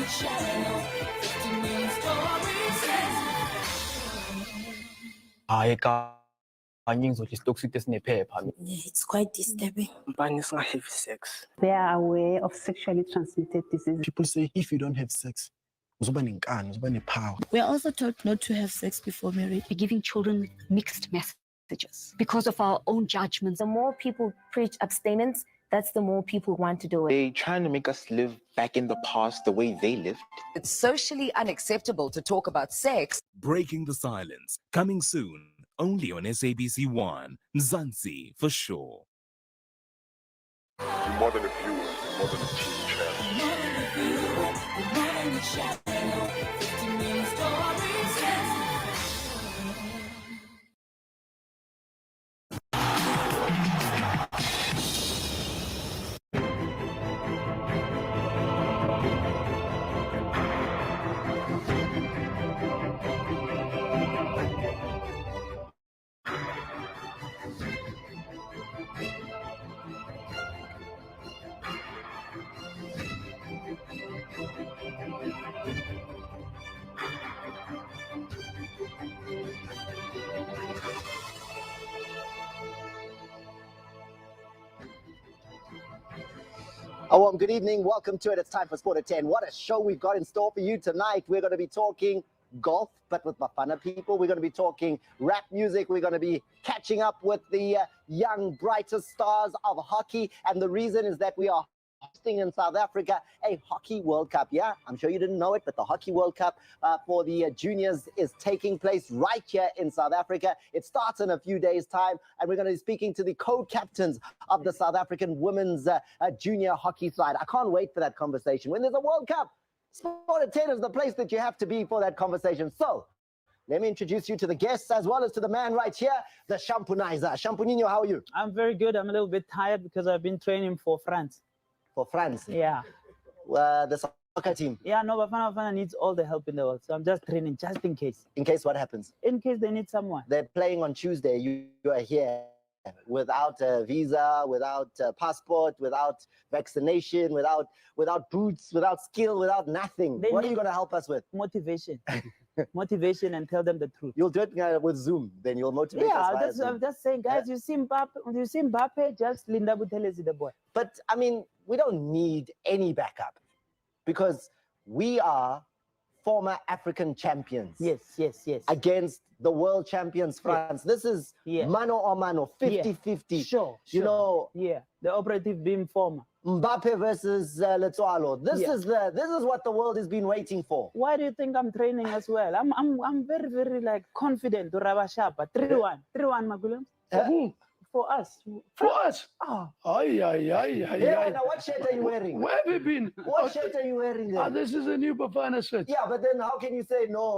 It's quite disturbing. Have sex. They are aware of sexually transmitted diseases. People say if you don't have sex, power. We are also taught not to have sex before marriage. We're giving children mixed messages because of our own judgments. The more people preach abstinence, that's the more people want to do it. They trying to make us live back in the past the way they lived. It's socially unacceptable to talk about sex. Breaking the Silence, coming soon, only on SABC 1, Mzansi for sure. More than a viewer, more than a TV A warm good evening. Welcome to it. It's time for Sport at 10. What a show we've got in store for you tonight. We're going to be talking golf, but with Bafana people. We're going to be talking rap music. We're going to be catching up with the young, brightest stars of hockey. And the reason is that we are hosting in South Africa a Hockey World Cup. Yeah, I'm sure you didn't know it, but the Hockey World Cup for the juniors is taking place right here in South Africa. It starts in a few days' time, and we're going to be speaking to the co-captains of the South African women's junior hockey side. I can't wait for that conversation. When there's a World Cup, Sport at 10 is the place that you have to be for that conversation. So, let me introduce you to the guests as well as to the man right here, the Shampunizer. Shampuninho, how are you? I'm very good. I'm a little bit tired because I've been training for France. For France? Yeah. The soccer team? Yeah, no, Bafana needs all the help in the world. So I'm just training just in case. In case what happens? In case they need someone. They're playing on Tuesday. You are here without a visa, without a passport, without vaccination, without boots, without skill, without nothing. What are you going to help us with? Motivation. Motivation and tell them the truth. You'll do it with Zoom, then you'll motivate us. I'm just saying, guys, you see Mbappe, just Linda Buthelezi the boy. But, I mean, we don't need any backup because we are former African champions. Yes. Against the world champions, France. This is mano a mano, 50-50. Sure. You know. Yeah, the operative being former. Mbappe versus Letswalo. This is what the world has been waiting for. Why do you think I'm training as well? I'm very, very like confident to Rabashapa. 3-1. 3-1, Magulum. For us. For us? Oh. Yeah, now what shirt are you wearing? Where have you been? What shirt are you wearing then? This is a new Bafana shirt. Yeah, but then how can you say no?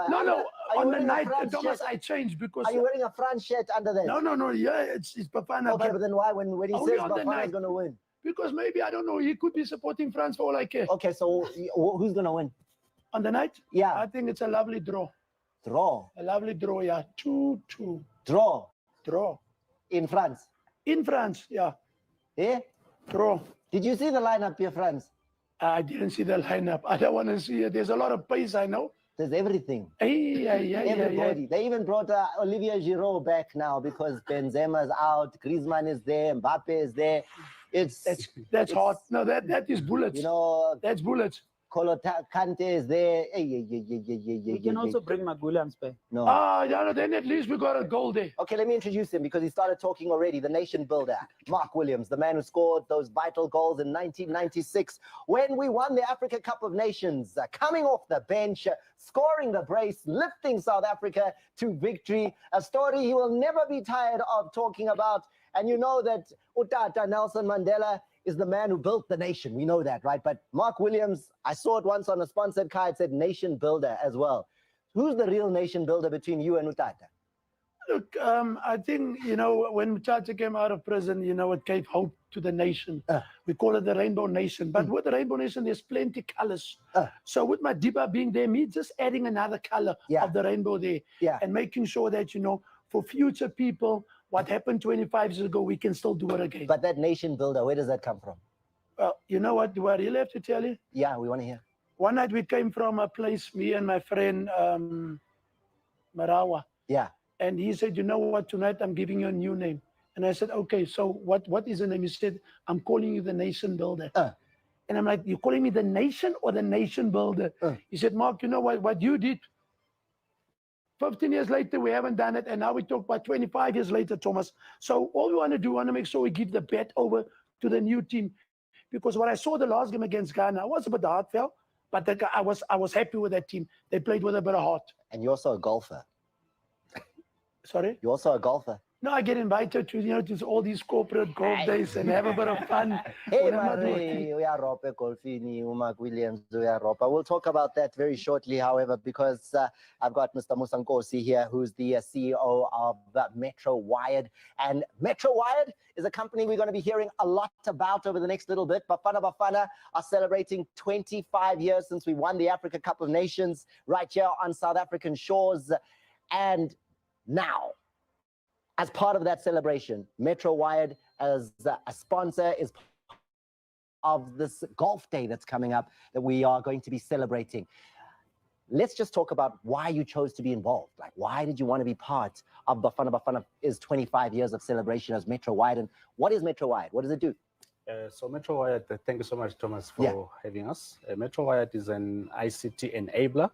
No. On the night, Thomas, I changed because... Are you wearing a France shirt under there? No. Yeah, it's Bafana. Okay, but then why when he says Bafana is going to win? Because maybe, I don't know, he could be supporting France for all I care. Okay, so who's going to win? On the night? Yeah. I think it's a lovely draw. Draw? A lovely draw, yeah. 2-2. Draw? Draw. In France? In France, yeah. Eh? Draw. Did you see the lineup here, France? I didn't see the lineup. I don't want to see it. There's a lot of pace, I know. There's everything. Everybody. Yeah. They even brought Olivier Giroud back now because Benzema's out, Griezmann is there, Mbappe is there. That's hot. No, that is bullets. You know, that's bullets. Kolo Kante is there. We can also bring Magulams back. No. Then at least we got a goal there. Okay, let me introduce him because he started talking already. The nation builder, Mark Williams, the man who scored those vital goals in 1996 when we won the Africa Cup of Nations, coming off the bench, scoring the brace, lifting South Africa to victory. A story he will never be tired of talking about. And you know that Utata Nelson Mandela is the man who built the nation. We know that, right? But Mark Williams, I saw it once on a sponsored card, it said nation builder as well. Who's the real nation builder between you and Utata? Look, I think, when Utata came out of prison, it gave hope to the nation. We call it the Rainbow Nation. But with the Rainbow Nation, there's plenty colors. So with Madiba being there, me just adding another color of the rainbow there and making sure that, for future people, what happened 25 years ago, we can still do it again. But that nation builder, where does that come from? Well, you know what? Do I really have to tell you? Yeah, we want to hear. one night we came from a place, me and my friend Marawa, Yeah. and he said, you know what, tonight I'm giving you a new name. And I said, okay, so what is the name? He said, I'm calling you the Nation Builder. And I'm like, you're calling me the nation or the nation builder? He said, Mark, you know what you did? 15 years later, we haven't done it. And now we talk about 25 years later, Thomas. So all we want to do, we want to make sure we give the bet over to the new team. Because when I saw the last game against Ghana, I was a bit heartfelt, but I was happy with that team. They played with a bit of heart. And you're also a golfer. Sorry? You're also a golfer. No, I get invited to, to all these corporate golf days and have a bit of fun. Hey, when I'm not working. Mari, we are Rope Golfini, Umak Williams, we are Rope. We'll talk about that very shortly, however, because I've got Mr. Musankosi here, who's the CEO of Metro Wired. And Metro Wired is a company we're going to be hearing a lot about over the next little bit. Bafana Bafana are celebrating 25 years since we won the Africa Cup of Nations right here on South African shores. And now, as part of that celebration, Metro Wired as a sponsor is of this golf day that's coming up that we are going to be celebrating. Let's just talk about why you chose to be involved. Like, why did you want to be part of Bafana Bafana is 25 years of celebration as Metro Wired? And what is Metro Wired? What does it do? So Metro Wired, thank you so much, Thomas, for having us. Metro Wired is an ICT enabler.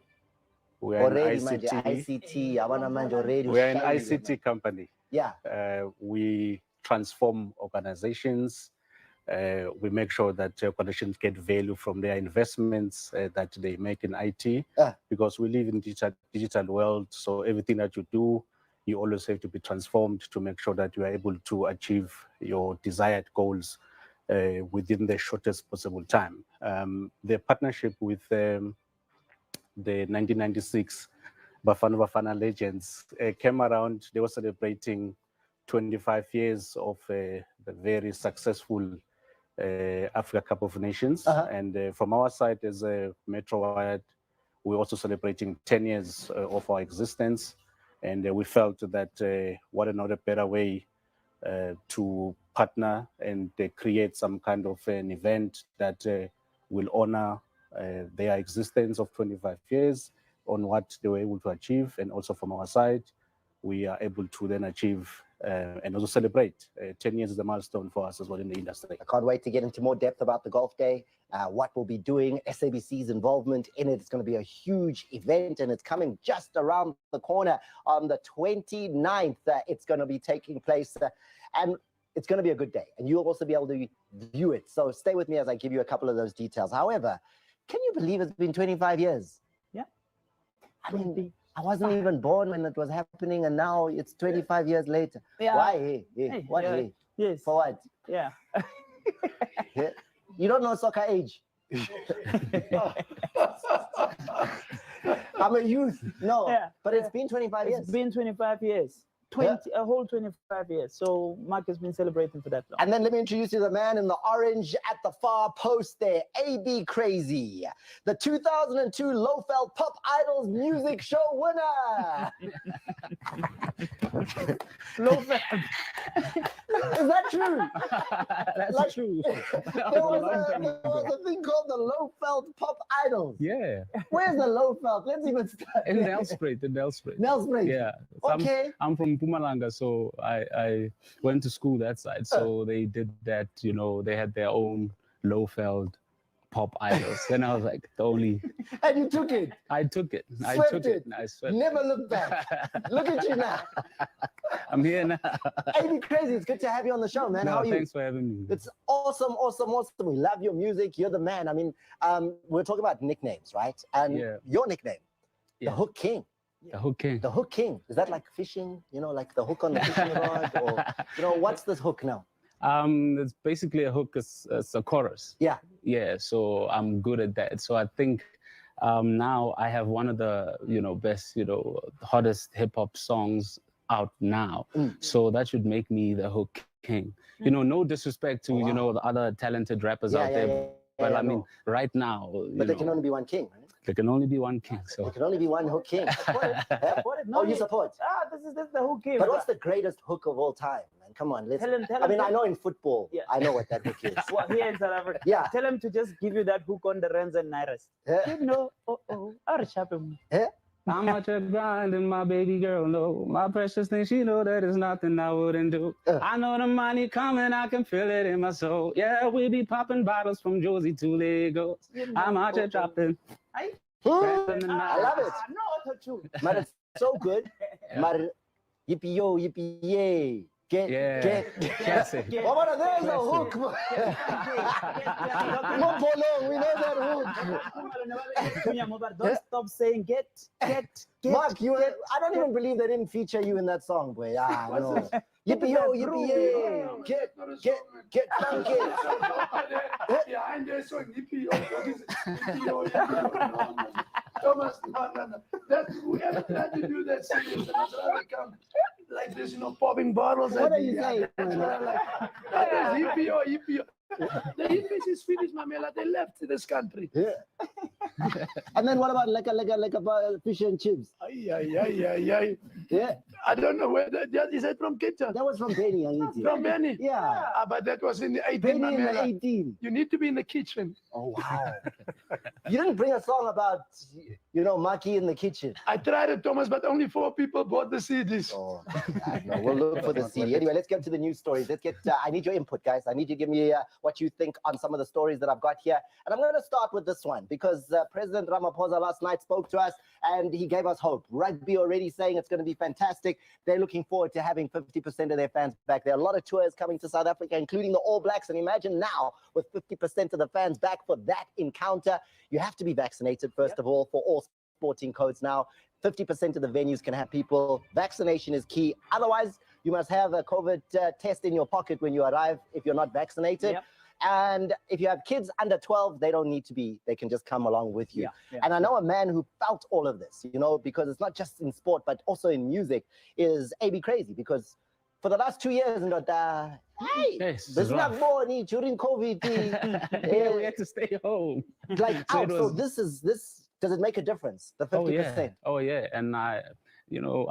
We are an ICT company. Yeah. We transform organizations. We make sure that organizations get value from their investments that they make in IT, because we live in digital world. So everything that you do, you always have to be transformed to make sure that you are able to achieve your desired goals within the shortest possible time. The partnership with the 1996 Bafana Bafana Legends came around. They were celebrating 25 years of the very successful Africa Cup of Nations. And from our side as a Metro Wired, we're also celebrating 10 years of our existence. And we felt that what another better way to partner and create some kind of an event that will honor their existence of 25 years on what they were able to achieve. And also from our side, we are able to then achieve and also celebrate. 10 years is a milestone for us as well in the industry. I can't wait to get into more depth about the golf day, what we'll be doing, SABC's involvement in it. It's going to be a huge event, and it's coming just around the corner on the 29th. It's going to be taking place, and it's going to be a good day, and you'll also be able to view it. So stay with me as I give you a couple of those details. However, can you believe it's been 25 years? Yeah. I mean, I wasn't even born when it was happening, and now it's 25 years later. Yeah. Why? Hey, what? Yeah. Hey? Yes. For what? Yeah. Yeah. You don't know soccer age. I'm a youth. No, Yeah. but it's been 25 years. It's been 25 years. A whole 25 years. So Mark has been celebrating for that long. And then let me introduce you to the man in the orange at the far post there, AB Crazy, the 2002 Lowveld Pop Idols music show winner. Lowveld. Is that true? That's true. There was a thing called the Lowveld Pop Idols. Yeah. Where's the Lowveld? Let's even start. In Nelspruit, Nelspruit. Yeah. Okay. I'm from Mpumalanga, so I went to school that side. So they did that, you know, they had their own Lowveld Pop Idols. Then I was like, the only. And you took it. I took it. I Swept took it. I swept Never look back. Look at you now. I'm here now. AB Crazy, it's good to have you on the show, man. No, How are you? thanks for having me. It's awesome, awesome, awesome. We love your music. You're the man. I mean, we're talking about nicknames, right? And your nickname, the Hook King. The Hook King. The Hook King. Is that like fishing? You know, like the hook on the fishing rod? Or, you know, what's this hook now? It's basically a hook. It's a chorus. Yeah. Yeah. So I'm good at that. So I think now I have one of the, you know, best, you know, hottest hip hop songs out now. So that should make me the Hook King. You know, no disrespect to, you know, the other talented rappers out there. But I mean, right now. But there can only be one king, right? There can only be one king. So there can only be one Hook King. Support it. Oh, you support? This is the Hook King. But what's the greatest hook of all time? man. Come on, let's. Tell him- I mean, I tell- know in football, Yeah. I know what that hook is. Well, here in South Africa. Yeah. Tell him to just give you that hook on the Rens and Nairas. Yeah. You know, I'll sharp him. I'm out here grinding, my baby girl know. My precious thing, she know that it's nothing I wouldn't do. I know the money coming, I can feel it in my soul. Yeah, we be popping bottles from Josie to Lagos. I'm out here dropping. I love it. No auto-tune. But it's so good. But yippee yo, yippee yay. Get. That's it. Oh, but there's a hook. Mopolong, we know that hook. Don't stop saying get. Mark, I don't even believe they didn't feature you in that song, boy. Ah, no. Yippee yo, yippee yay. Get funky. Behind there, so yippee yo, yippee yo, yippee yo. Thomas, no. That's whoever tried to do that singing, that's rather come like this, popping bottles. What are you saying? That is yippee yo, yippee yo. The hippies is finished, Mamela. They left this country. Yeah. And then what about like a fish and chips? Ay. Yeah. I don't know where that is. That from Cape Town? That was from Benny, From Benny? Yeah. But that was in the 18. Benny in the Mamela. 18. You need to be in the kitchen. Oh, wow. You didn't bring a song about, Maki in the kitchen. I tried it, Thomas, but only 4 people bought the CDs. Oh, no, we'll look for the CD. Anyway, let's get to the news stories. Let's get. I need your input, guys. I need you to give me what you think on some of the stories that I've got here. And I'm going to start with this one because President Ramaphosa last night spoke to us and he gave us hope. Rugby already saying it's going to be fantastic. They're looking forward to having 50% of their fans back. There are a lot of tours coming to South Africa, including the All Blacks. And imagine now with 50% of the fans back for that encounter, you have to be vaccinated, first of all, for all sporting codes now. 50% of the venues can have people. Vaccination is key. Otherwise, you must have a COVID test in your pocket when you arrive if you're not vaccinated. Yep. And if you have kids under 12, they don't need to be, they can just come along with you. Yeah. And I know a man who felt all of this, because it's not just in sport, but also in music, is AB Crazy. Because for the last 2 years, Yes, this is not born during COVID. Yeah, we had to stay home. Like, So out. it So was- this, does it make a difference? The 50%? Oh yeah. And I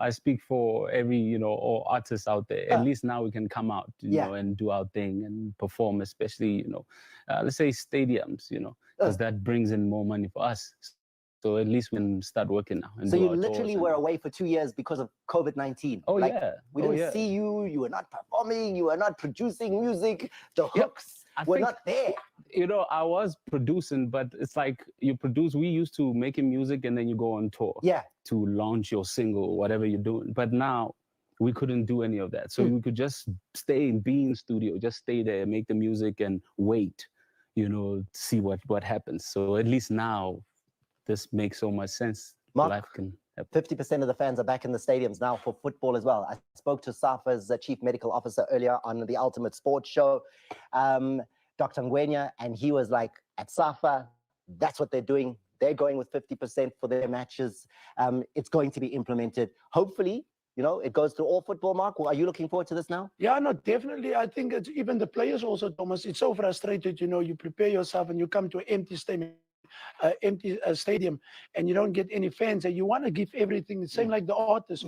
speak for every, all artists out there. At least now we can come out, and do our thing and perform, especially, let's say stadiums, because that brings in more money for us. So at least we can start working now. And So do you our tours literally and- were away for 2 years because of COVID-19. Oh Like, yeah. We Oh, didn't yeah. see you. You were not performing. You were not producing music. The Yep. hooks I were think- not there. I was producing, but it's like you produce. We used to making music and then you go on tour. Yeah. To launch your single, whatever you're doing. But now we couldn't do any of that. So we could just be in studio, just stay there, make the music and wait, see what happens. So at least now this makes so much sense. Mark, Life can happen. 50% of the fans are back in the stadiums now for football as well. I spoke to SAFA's chief medical officer earlier on the Ultimate Sports Show, Dr. Ngwenya, and he was like, at SAFA, that's what they're doing. They're going with 50% for their matches. It's going to be implemented. Hopefully, it goes to all football, Mark. Are you looking forward to this now? Yeah, no, definitely. I think it's even the players also, Thomas. It's so frustrated, you prepare yourself and you come to an empty stadium, and you don't get any fans, and you want to give everything. The same like the artists.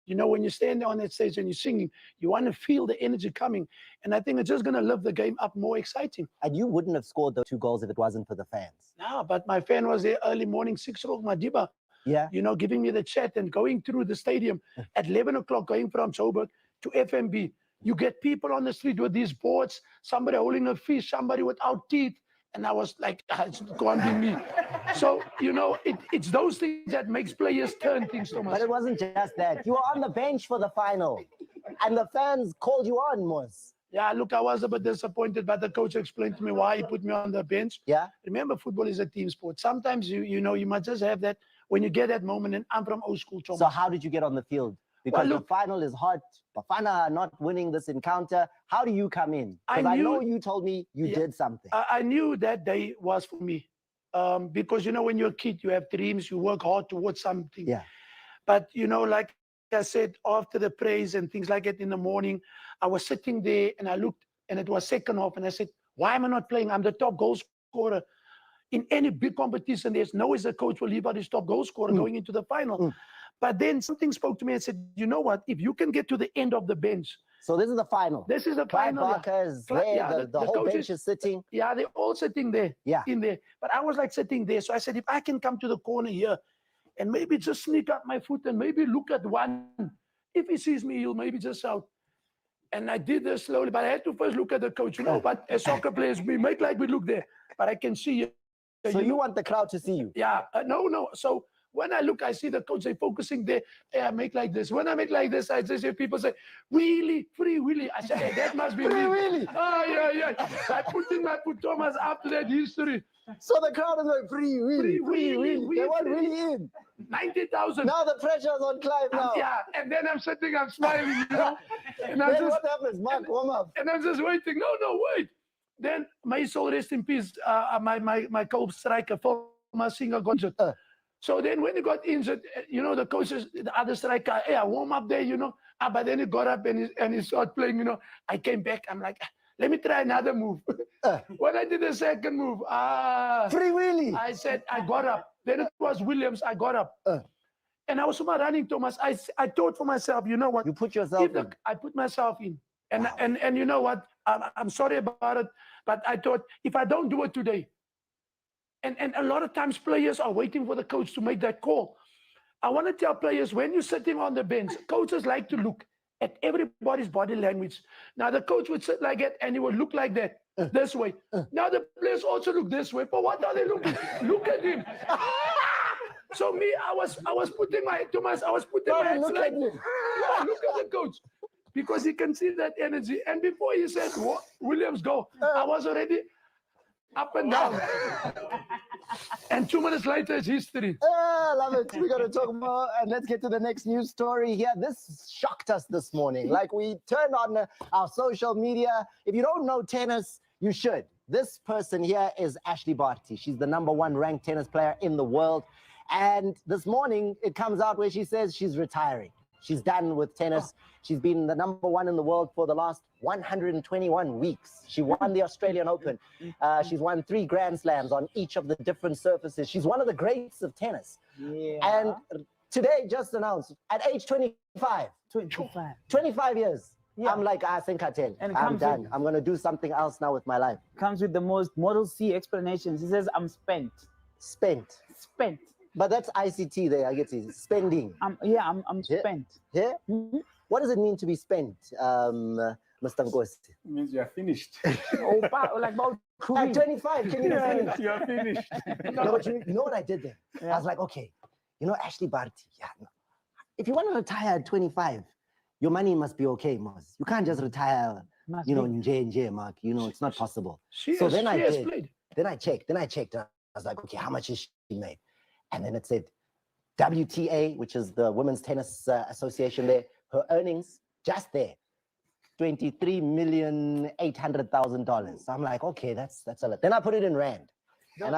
When you stand on that stage and you're singing, you want to feel the energy coming. And I think it's just going to lift the game up more exciting. And you wouldn't have scored those 2 goals if it wasn't for the fans. No, but my fan was there early morning, 6 o'clock, Madiba. Yeah. Giving me the chat and going through the stadium at 11 o'clock, going from Joburg to FMB. You get people on the street with these boards, somebody holding a fish, somebody without teeth. And I was like, it's going to be me. So, it's those things that makes players turn things, Thomas. But it wasn't just that. You were on the bench for the final. And the fans called you on, Mos. Yeah, look, I was a bit disappointed, but the coach explained to me why he put me on the bench. Yeah. Remember, football is a team sport. Sometimes, you must just have that when you get that moment. And I'm from old school, Thomas. So how did you get on the field? Because the final is hot. Bafana are not winning this encounter. How do you come in? Because I know you told me you did something. I knew that day was for me. Because, when you're a kid, you have dreams, you work hard towards something. Yeah. But, like I said, after the praise and things like that in the morning, I was sitting there and I looked and it was second half and I said, why am I not playing? I'm the top goal scorer. In any big competition, there's no way the coach will leave out his top goal scorer going into the final. But then something spoke to me and said, you know what? If you can get to the end of the bench, So this is the final. This is the Clive final. yeah. Barker is Cli- there. yeah, the whole bench coaches- is sitting. Yeah, they're all sitting there. Yeah. In there. But I was like sitting there. So I said, if I can come to the corner here and maybe just sneak up my foot and maybe look at one. If he sees me, he'll maybe just shout. And I did this slowly, but I had to first look at the coach. You know, but as soccer players, we make like we look there, but I can see you. So you want the crowd to see you? Yeah, no. So when I look, I see the coach, they focusing there. Hey, I make like this. When I make like this, I just hear people say, wheelie, free wheelie. I say, hey, that must be Free me. wheelie. Oh, yeah. I put Thomas up to that history. So the crowd is like free wheelie, Free wheelie, They want free- really in. 90,000. Now the pressure's on Clive now. Yeah, and then I'm sitting, I'm smiling, you know. And I'm Then just, what happens? Mark, warm up. and I'm just waiting. No, wait. Then my soul rest in peace. My co-striker, former singer, got injured. So then when he got injured, you know, the coaches, the other striker, hey, I warm up there, you know. But then he got up and he started playing, you know. I came back. I'm like, let me try another move. When I did the second move, free wheelie. I said, I got up. Then it was Williams. I got up. And I was running, Thomas. I thought for myself, you know what? You put yourself in. I put myself in. And you know what? I'm sorry about it, but I thought if I don't do it today, and a lot of times players are waiting for the coach to make that call. I want to tell players, when you're sitting on the bench, coaches like to look at everybody's body language. Now the coach would sit like that and he would look like that, this way. Now the players also look this way. But what are they looking? Look at him. So me, I was putting my Thomas, I was putting my hands look like, at him. yeah, look at the coach. Because he can see that energy. And before he said, Williams, go, I was already up and down. And 2 minutes later, it's history. I love it. We're going to talk more and let's get to the next news story here. This shocked us this morning. Like we turned on our social media. If you don't know tennis, you should. This person here is Ashley Barty. She's the #1 ranked tennis player in the world. And this morning, it comes out where she says she's retiring. She's done with tennis. She's been the #1 in the world for the last 121 weeks. She won the Australian Open. She's won 3 Grand Slams on each of the different surfaces. She's one of the greats of tennis. Yeah. And today just announced at age 25. 25 years. Yeah. I'm like, I think I tell. And it I'm comes done. with- I'm going to do something else now with my life. Comes with the most Model C explanations. He says, I'm spent. Spent. Spent. But that's ICT there, I get it. Spending. I'm spent. Yeah? What does it mean to be spent, Mr. Ngosi? It means you are finished. Like about At 25, can you finish? You are finished. No, but you know what I did there? I was like, okay, you know, Ashley Barty, no. If you want to retire at 25, your money must be okay, Mos. You can't just retire, you know, nje, Mark. You know, it's not possible. So then I did. Then I checked. I was like, okay, how much is she made? And then it said WTA, which is the Women's Tennis Association there, her earnings just there, $23,800,000. So I'm like, okay, that's a lot. Then I put it in rand. And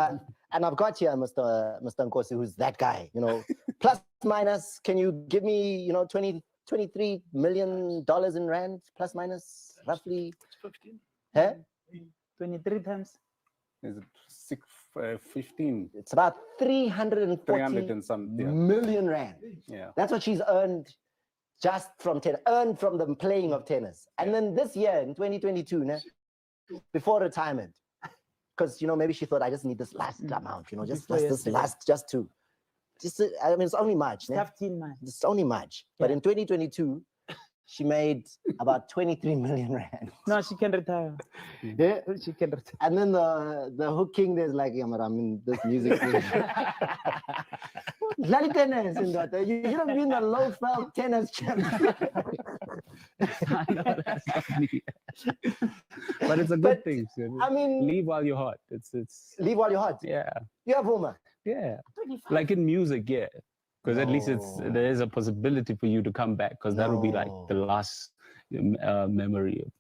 I've got here Mr. Nkosi, who's that guy, you know, plus minus, can you give me, you know, $23 million in rand, plus minus, roughly? 15. Huh? 23 times. Is it 15? It's about 340 and some, yeah. million rand. Yeah. That's what she's earned just from tennis, earned from the playing of tennis. And then this year, in 2022, before retirement, because, you know, maybe she thought, I just need this last amount, you know, just I mean, it's only March. 15 months. It's only March. But in 2022, she made about 23 million rand. No, she can retire. Yeah? She can retire. And then the hook king there's like, yeah, I'm in this music thing. Lali tennis in that. You should have been the low felt tennis champion. But it's a good thing. I mean, leave while you're hot. It's leave while you're hot. Yeah. You have woman. Yeah. Like in music, yeah. Because at least there is a possibility for you to come back, because that will be like the last memory of,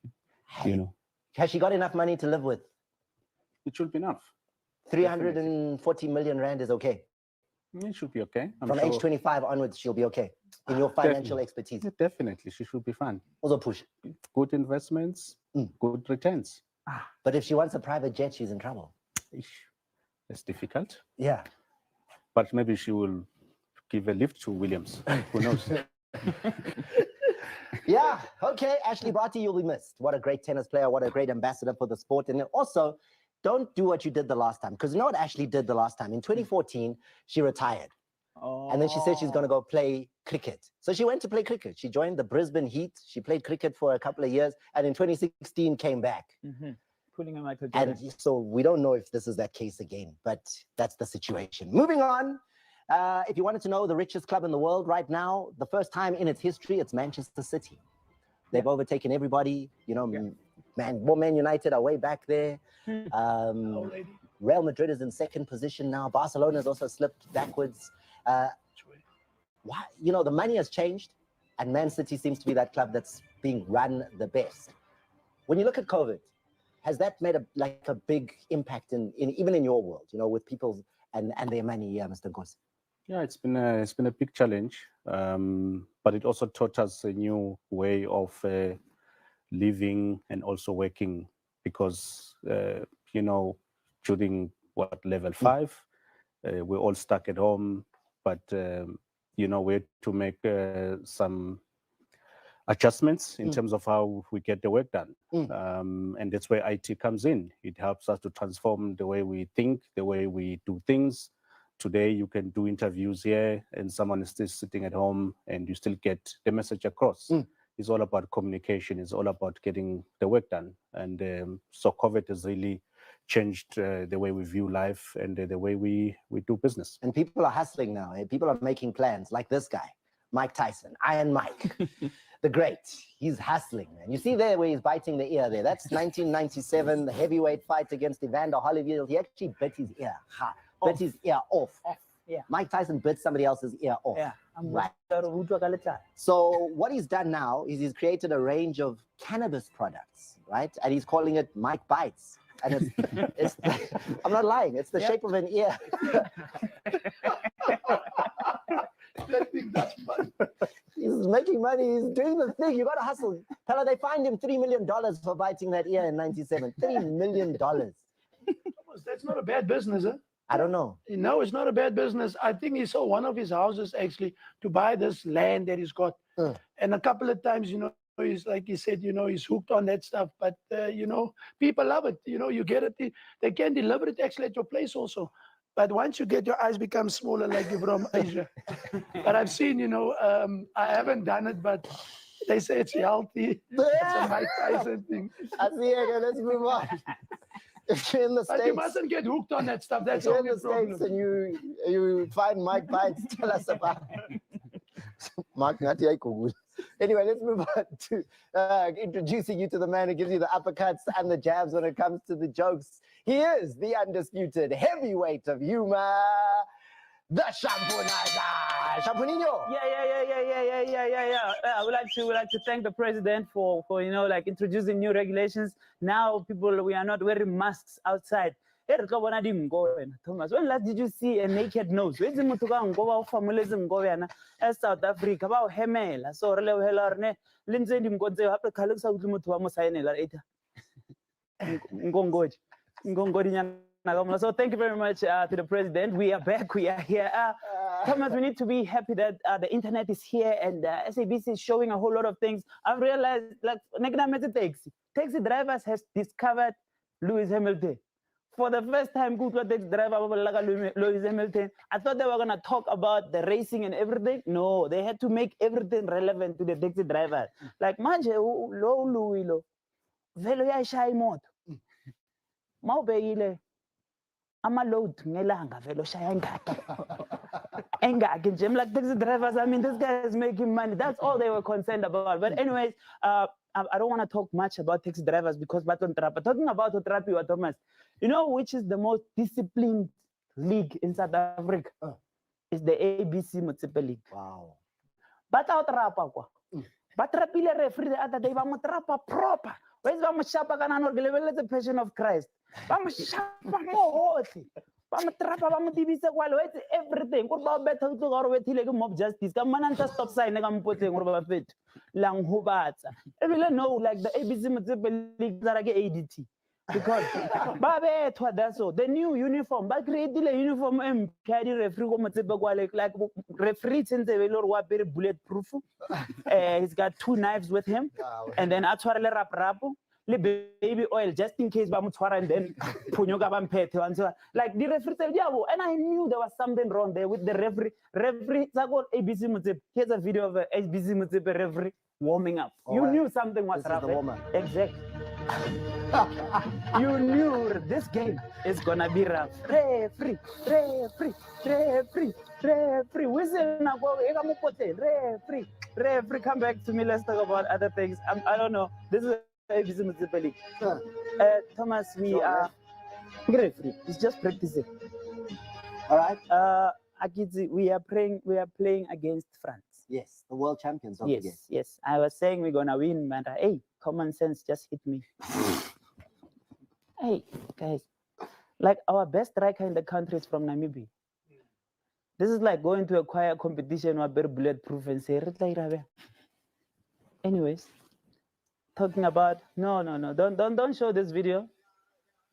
you know. Has she got enough money to live with? It should be enough. 340 million rand is okay. It should be okay. From age 25 onwards, she'll be okay in your financial expertise. Yeah, definitely, she should be fine. Also push. Good investments, good returns. But if she wants a private jet, she's in trouble. It's difficult. Yeah. But maybe she will give a lift to Williams. Who knows? Yeah, okay. Ashley Barty, you'll be missed. What a great tennis player. What a great ambassador for the sport. And also, don't do what you did the last time. Because you know what Ashley did the last time? In 2014, she retired. And then she said she's going to go play cricket. So she went to play cricket. She joined the Brisbane Heat. She played cricket for a couple of years. And in 2016, came back. Pulling a Michael Jordan. And so we don't know if this is that case again, but that's the situation. Moving on. If you wanted to know the richest club in the world right now, the first time in its history, it's Manchester City. They've overtaken everybody. You know, Man United are way back there. Real Madrid is in second position now. Barcelona has also slipped backwards. Why? You know, the money has changed, and Man City seems to be that club that's being run the best. When you look at COVID, has that made a big impact in even in your world? You know, with people and their money, Mr. Nkosi? Yeah, it's been a big challenge, but it also taught us a new way of living and also working, because you know, during level 5, we're all stuck at home, but you know, we had to make some adjustments in terms of how we get the work done, and that's where IT comes in. It helps us to transform the way we think, the way we do things. Today, you can do interviews here and someone is still sitting at home and you still get the message across. It's all about communication. It's all about getting the work done. And so COVID has really changed the way we view life and the way we do business. And people are hustling now. People are making plans like this guy, Mike Tyson, Iron Mike, the great. He's hustling, man. You see there where he's biting the ear there. That's 1997, the heavyweight fight against Evander Holyfield. He actually bit his ear hard. Bit his ear off. Yeah. Mike Tyson bit somebody else's ear off. Yeah. Right. So what he's done now is he's created a range of cannabis products, right? And he's calling it Mike Bites. And it's I'm not lying. It's the shape of an ear. That's fun. He's making money. He's doing the thing. You got to hustle. Pella, they fined him $3 million for biting that ear in '97. $3 million. That's not a bad business, huh? I don't know. No, it's not a bad business. I think he sold one of his houses actually to buy this land that he's got. And a couple of times, you know, he's like he said, you know, he's hooked on that stuff. But, you know, people love it. You know, you get it. They can deliver it actually at your place also. But once you get your eyes become smaller like you're from Asia. But I've seen, you know, I haven't done it, but they say it's healthy. It's a Mike Tyson thing. I see it. Let's move on. If you're in the States, but you mustn't get hooked on that stuff. That's if you're only in the States and you find Mike Bites, tell us about it. Mark, anyway, let's move on to introducing you to the man who gives you the uppercuts and the jabs when it comes to the jokes. He is the undisputed heavyweight of humor, the Shampunizer. Shampuninho. Yeah. I would like to thank the president for you know, like introducing new regulations. Now we are not wearing masks outside. Thomas, when last did you see a naked nose? As South Africa, about Hemela, so Helorne, Lindsay Mgodze, after Kalux out to So thank you very much to the president. We are back. We are here. Thomas, we need to be happy that the internet is here and SABC is showing a whole lot of things. I've realized, like, taxi drivers has discovered Lewis Hamilton. For the first time, good taxi driver Lewis Hamilton. I thought they were gonna talk about the racing and everything. No, they had to make everything relevant to the taxi driver. Like manje lo Louis lo velo ya shaya imoto. Mawubekile ama-load ngelanga vele oshaya engaki nje. Like taxi drivers, I mean, this guy is making money. That's all they were concerned about. But anyways, I don't want to talk much about taxi drivers because talking about Otrapi, Thomas, you know which is the most disciplined league in South Africa? It's the ABC Municipal League. Wow. But Otrapa kwa. But Rapile referee the other day, vamos trapa proper. Where's vamos shapa kanano level the passion of Christ. Vamos shapa mo hoti. Vamos trapa vamos divisa kwalo. It's everything. Kurba better to go with like mob justice. Come on and stop sign ngam putting kurba fit. Lang hubatsa. Everyone know like the ABC Municipal League that I get ADT. because babethwa that's all. The new uniform, but create the uniform carry referee like referee since they were very bulletproof. He's got 2 knives with him, and then atwarele rapo. Baby oil just in case and then and so like the referee said, yeah, and I knew there was something wrong there with the referee. Referee ABC Mutsip. Here's a video of ABC Mutsip referee warming up. You knew something was wrong. Exactly. You knew this game is gonna be rough. Referee. Referee, come back to me. Let's talk about other things. I don't know. This is Thomas, we are referee. It's just practicing. All right. Akizi, we are playing against France. Yes, the world champions of the game. Yes. I was saying we're gonna win, man. Hey, common sense just hit me. Hey, guys, like our best striker in the country is from Namibia. This is like going to a choir competition or very bulletproof and say, anyways. Talking about no, don't show this video.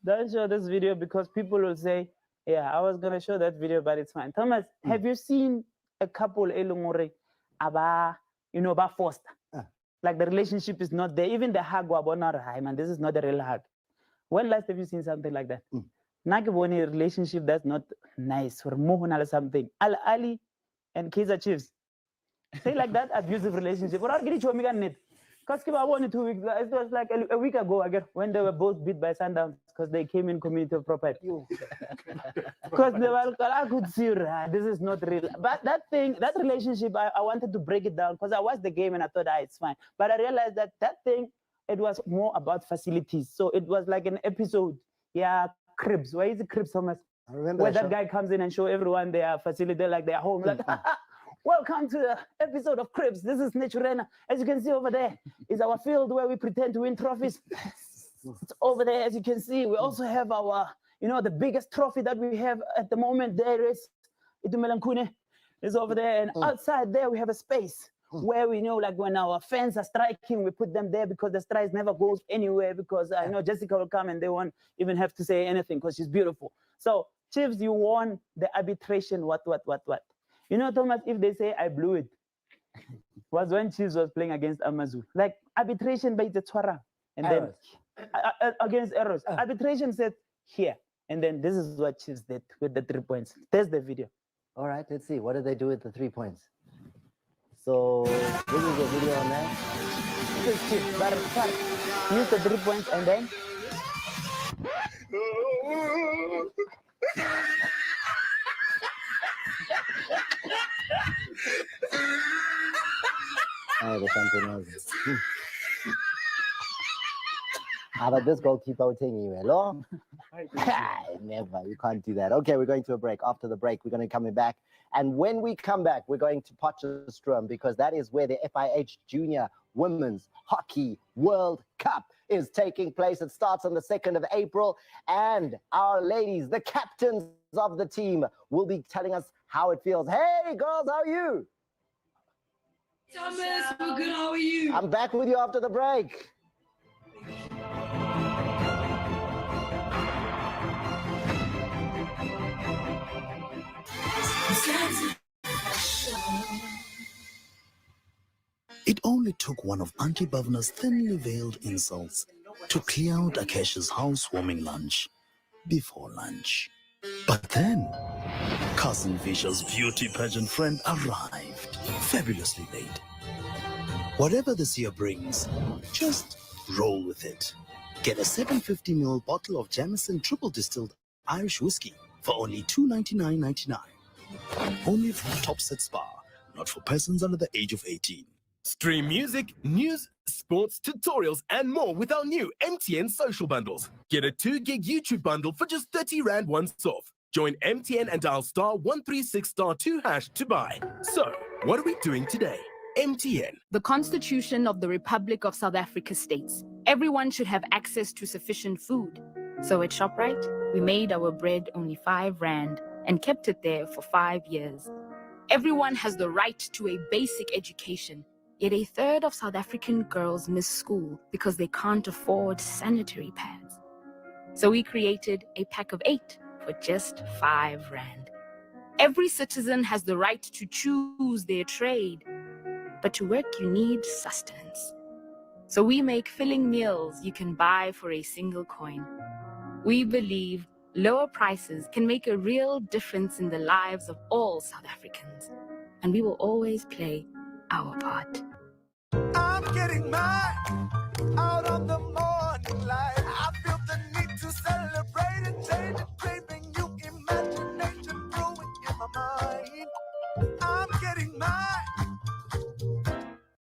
Don't show this video because people will say, yeah, I was gonna show that video, but it's fine. Thomas, have you seen a couple elungore aba, ba forced? Like the relationship is not there. Even the hug man, this is not a real hug. When last have you seen something like that? Nakiboni relationship that's not nice or mohon something. Al Ali and Kaizer Chiefs. Say like that abusive relationship. Because I wanted 2 weeks. It was like a week ago again when they were both beat by Sundowns because they came in community of property. Because they were, I could see this is not real. But that relationship, I wanted to break it down because I watched the game and I thought, it's fine. But I realized that thing, it was more about facilities. So it was like an episode. Yeah, Cribs. Where is the Cribs, Thomas? I remember where that guy comes in and show everyone their facility, like their home. Like, welcome to the episode of Cribs. This is Naturena. As you can see over there is our field where we pretend to win trophies. It's over there, as you can see. We also have our, the biggest trophy that we have at the moment. There is Itumelankune is over there. And outside there, we have a space where we know, like when our fans are striking, we put them there because the strike never goes anywhere because I know Jessica will come and they won't even have to say anything because she's beautiful. So, Chiefs, you won the arbitration, what? Thomas, if they say I blew it, was when Chiefs was playing against Amazulu. Like arbitration by the Twara. And then against Arrows. Arbitration said here. And then this is what Chiefs did with the 3 points. There's the video. All right, let's see. What did they do with the 3 points? So this is a video on that. This is Chiefs. But use the 3 points and then. The champion. But this goalkeeper will take you hello. Never, you can't do that. Okay, we're going to a break. After the break, we're going to be coming back. And when we come back, we're going to Potchefstroom because that is where the FIH Junior Women's Hockey World Cup is taking place. It starts on the 2nd of April. And our ladies, the captains of the team, will be telling us how it feels. Hey, girls, how are you? Thomas, we're good. How are you? I'm back with you after the break. It only took one of Auntie Bavna's thinly veiled insults to clear out Akesh's housewarming lunch before lunch. But then, Cousin Visha's beauty pageant friend arrived, fabulously late. Whatever this year brings, just roll with it. Get a 750ml bottle of Jameson triple distilled Irish whiskey for only $2.99.99. Only from Topset Spa, not for persons under the age of 18. Stream music, news, sports, tutorials, and more with our new MTN social bundles. Get a 2 gig YouTube bundle for just 30 Rand once off. Join MTN and dial *136*2# to buy. So, what are we doing today? MTN. The Constitution of the Republic of South Africa states everyone should have access to sufficient food. So at ShopRite, we made our bread only 5 Rand and kept it there for 5 years. Everyone has the right to a basic education. Yet a third of South African girls miss school because they can't afford sanitary pads. So we created a pack of 8 for just 5 rand. Every citizen has the right to choose their trade, but to work you need sustenance. So we make filling meals you can buy for a single coin. We believe lower prices can make a real difference in the lives of all South Africans, and we will always play our part. I'm getting mine out of the morning light. I feel the need to celebrate and change it, craving you, imagination brewing in my mind. I'm getting mine.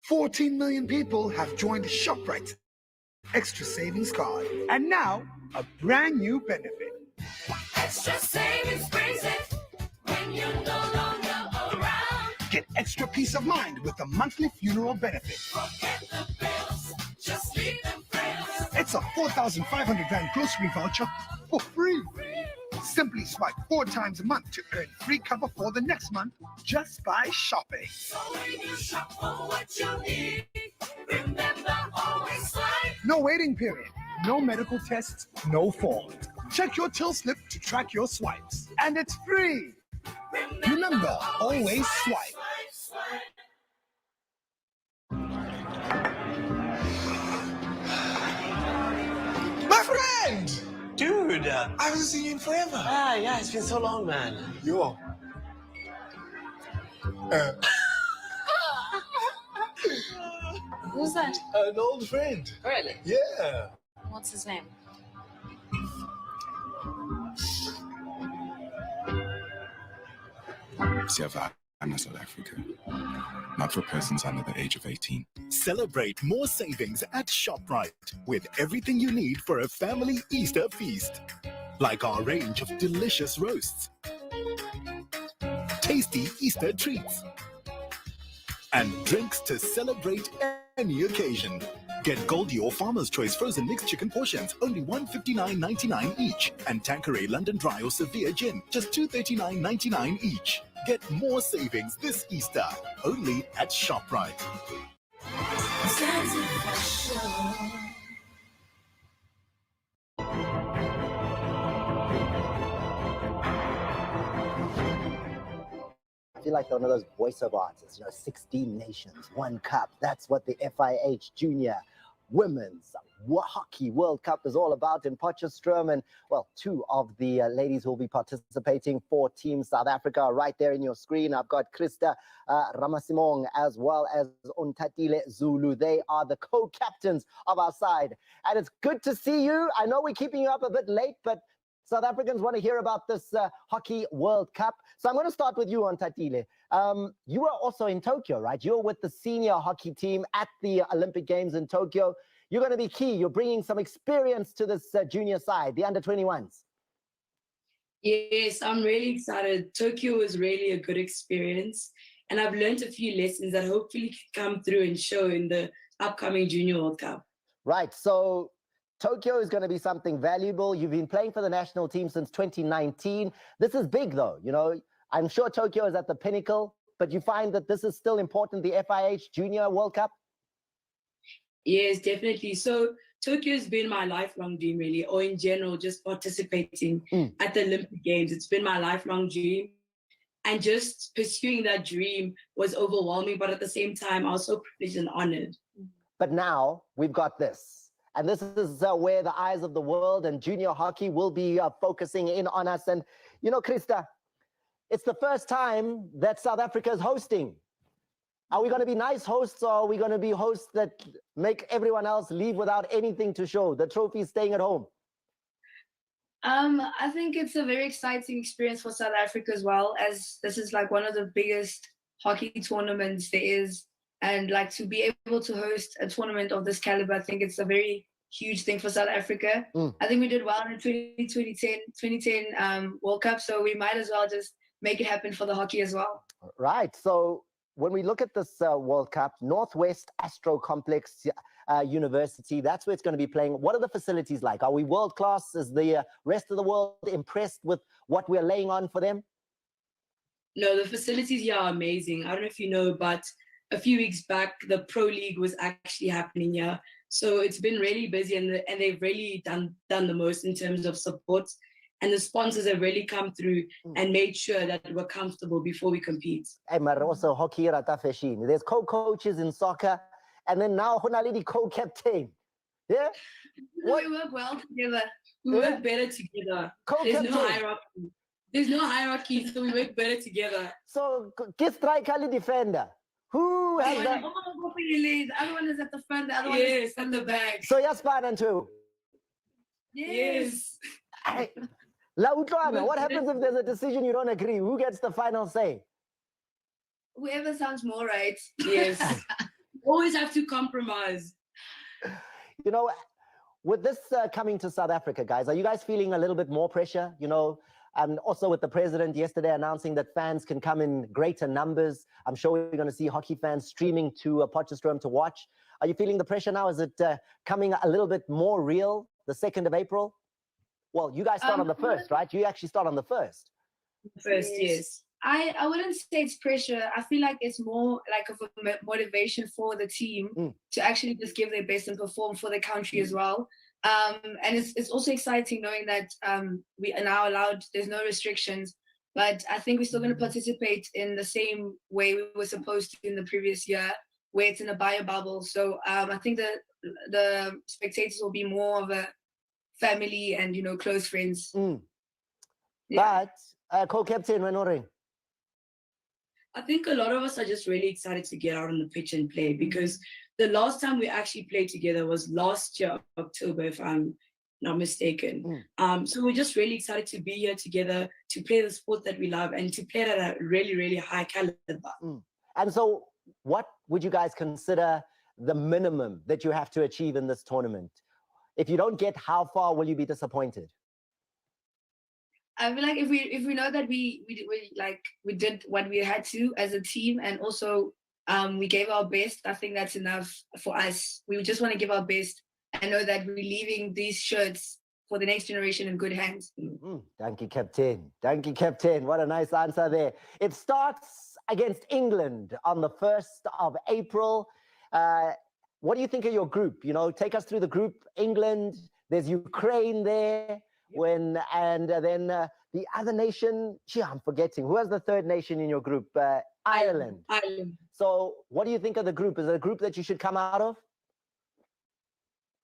14 million people have joined ShopRite Extra Savings Card. And now, a brand new benefit. Extra savings brings it when you're no longer around. Get extra peace of mind with a monthly funeral benefit. Forget the bills, just leave them friends. It's a 4,500 Rand grocery voucher for free. Simply swipe 4 times a month to earn free cover for the next month just by shopping. So when you shop for what you need, remember always swipe. No waiting period, no medical tests, no form. Check your till slip to track your swipes. And it's free. Remember, always swipe. My friend! Dude, I haven't seen you in forever. Yeah, it's been so long, man. Yo. Who's that? An old friend. Really? Yeah. What's his name? Savannah, South Africa. Not for persons under the age of 18. Celebrate more savings at ShopRite with everything you need for a family Easter feast. Like our range of delicious roasts, tasty Easter treats, and drinks to celebrate any occasion. Get Goldie or Farmer's Choice frozen mixed chicken portions, only $159.99 each. And Tanqueray London Dry or Severe Gin, just $239.99 each. Get more savings this Easter, only at ShopRite. I feel like they're one of those voiceover artists, 16 nations, 1 cup. That's what the FIH Junior Women's Hockey World Cup is all about in Potchefstroom. And, well, 2 of the ladies who will be participating for Team South Africa are right there in your screen. I've got Christa Ramasimong as well as Untatile Zulu. They are the co-captains of our side. And it's good to see you. I know we're keeping you up a bit late, but South Africans want to hear about this Hockey World Cup. So I'm going to start with you, Untatile. You were also in Tokyo, right? You're with the senior hockey team at the Olympic Games in Tokyo. You're going to be key. You're bringing some experience to this junior side, the under-21s. Yes, I'm really excited. Tokyo was really a good experience. And I've learned a few lessons that hopefully can come through and show in the upcoming Junior World Cup. Right. So Tokyo is going to be something valuable. You've been playing for the national team since 2019. This is big, though. I'm sure Tokyo is at the pinnacle, but you find that this is still important, the FIH Junior World Cup? Yes, definitely. So Tokyo has been my lifelong dream, really, or in general, just participating at the Olympic Games. It's been my lifelong dream. And just pursuing that dream was overwhelming, but at the same time, I was so privileged and honored. But now we've got this. And this is where the eyes of the world and junior hockey will be focusing in on us. And, Christa, it's the first time that South Africa is hosting. Are we going to be nice hosts, or are we going to be hosts that make everyone else leave without anything to show? The trophy is staying at home. I think it's a very exciting experience for South Africa as well, as this is like one of the biggest hockey tournaments there is. And like to be able to host a tournament of this caliber, I think it's a very huge thing for South Africa. I think we did well in the 2010 World Cup, so we might as well just make it happen for the hockey as well. Right. So when we look at this World Cup, Northwest Astro Complex University, that's where it's going to be playing. What are the facilities like? Are we world-class? Is the rest of the world impressed with what we're laying on for them? No, the facilities here are amazing. I don't know if you know, but a few weeks back, the Pro League was actually happening here. So it's been really busy, and they've really done the most in terms of support. And the sponsors have really come through and made sure that we're comfortable before we compete. Hey, but also hockey rata fashion. There's co-coaches in soccer, and then now Honalidi co-captain. Yeah? We work well together. We work better together. There's no hierarchy. There's no hierarchy, so we work better together. So, get striker defender. Who has that? The other one is at the front, the other one is at the back. So, you're Spartan too? Yes. La Utlwana, what happens if there's a decision you don't agree? Who gets the final say? Whoever sounds more right. Yes. Always have to compromise. You know, with this coming to South Africa, guys, are you guys feeling a little bit more pressure? You know, and also with the president yesterday announcing that fans can come in greater numbers. I'm sure we're going to see hockey fans streaming to Potchefstroom to watch. Are you feeling the pressure now? Is it coming a little bit more real, the 2nd of April? Well, you guys start on the 1st, right? You actually start on the 1st. First, yes. I wouldn't say it's pressure. I feel like it's more like of a motivation for the team to actually just give their best and perform for the country as well. And it's also exciting knowing that we are now allowed, there's no restrictions, but I think we're still going to participate in the same way we were supposed to in the previous year, where it's in a bio bubble. So I think that the spectators will be more of a family and, you know, close friends. Yeah. But co-captain Menoring. I think a lot of us are just really excited to get out on the pitch and play, because the last time we actually played together was last year, October, if I'm not mistaken. So we're just really excited to be here together, to play the sport that we love and to play it at a really, really high caliber. And so what would you guys consider the minimum that you have to achieve in this tournament? If you don't get, how far will you be disappointed? I feel like if we know that we did what we had to as a team, and also we gave our best, I think that's enough for us. We just want to give our best and know that we're leaving these shirts for the next generation in good hands. Thank you, Captain. Thank you, Captain. What a nice answer there. It starts against England on the 1st of April. What do you think of your group? You know, take us through the group. England, there's Ukraine there. And then the other nation, I'm forgetting. Who has the third nation in your group? Ireland. So what do you think of the group? Is it a group that you should come out of?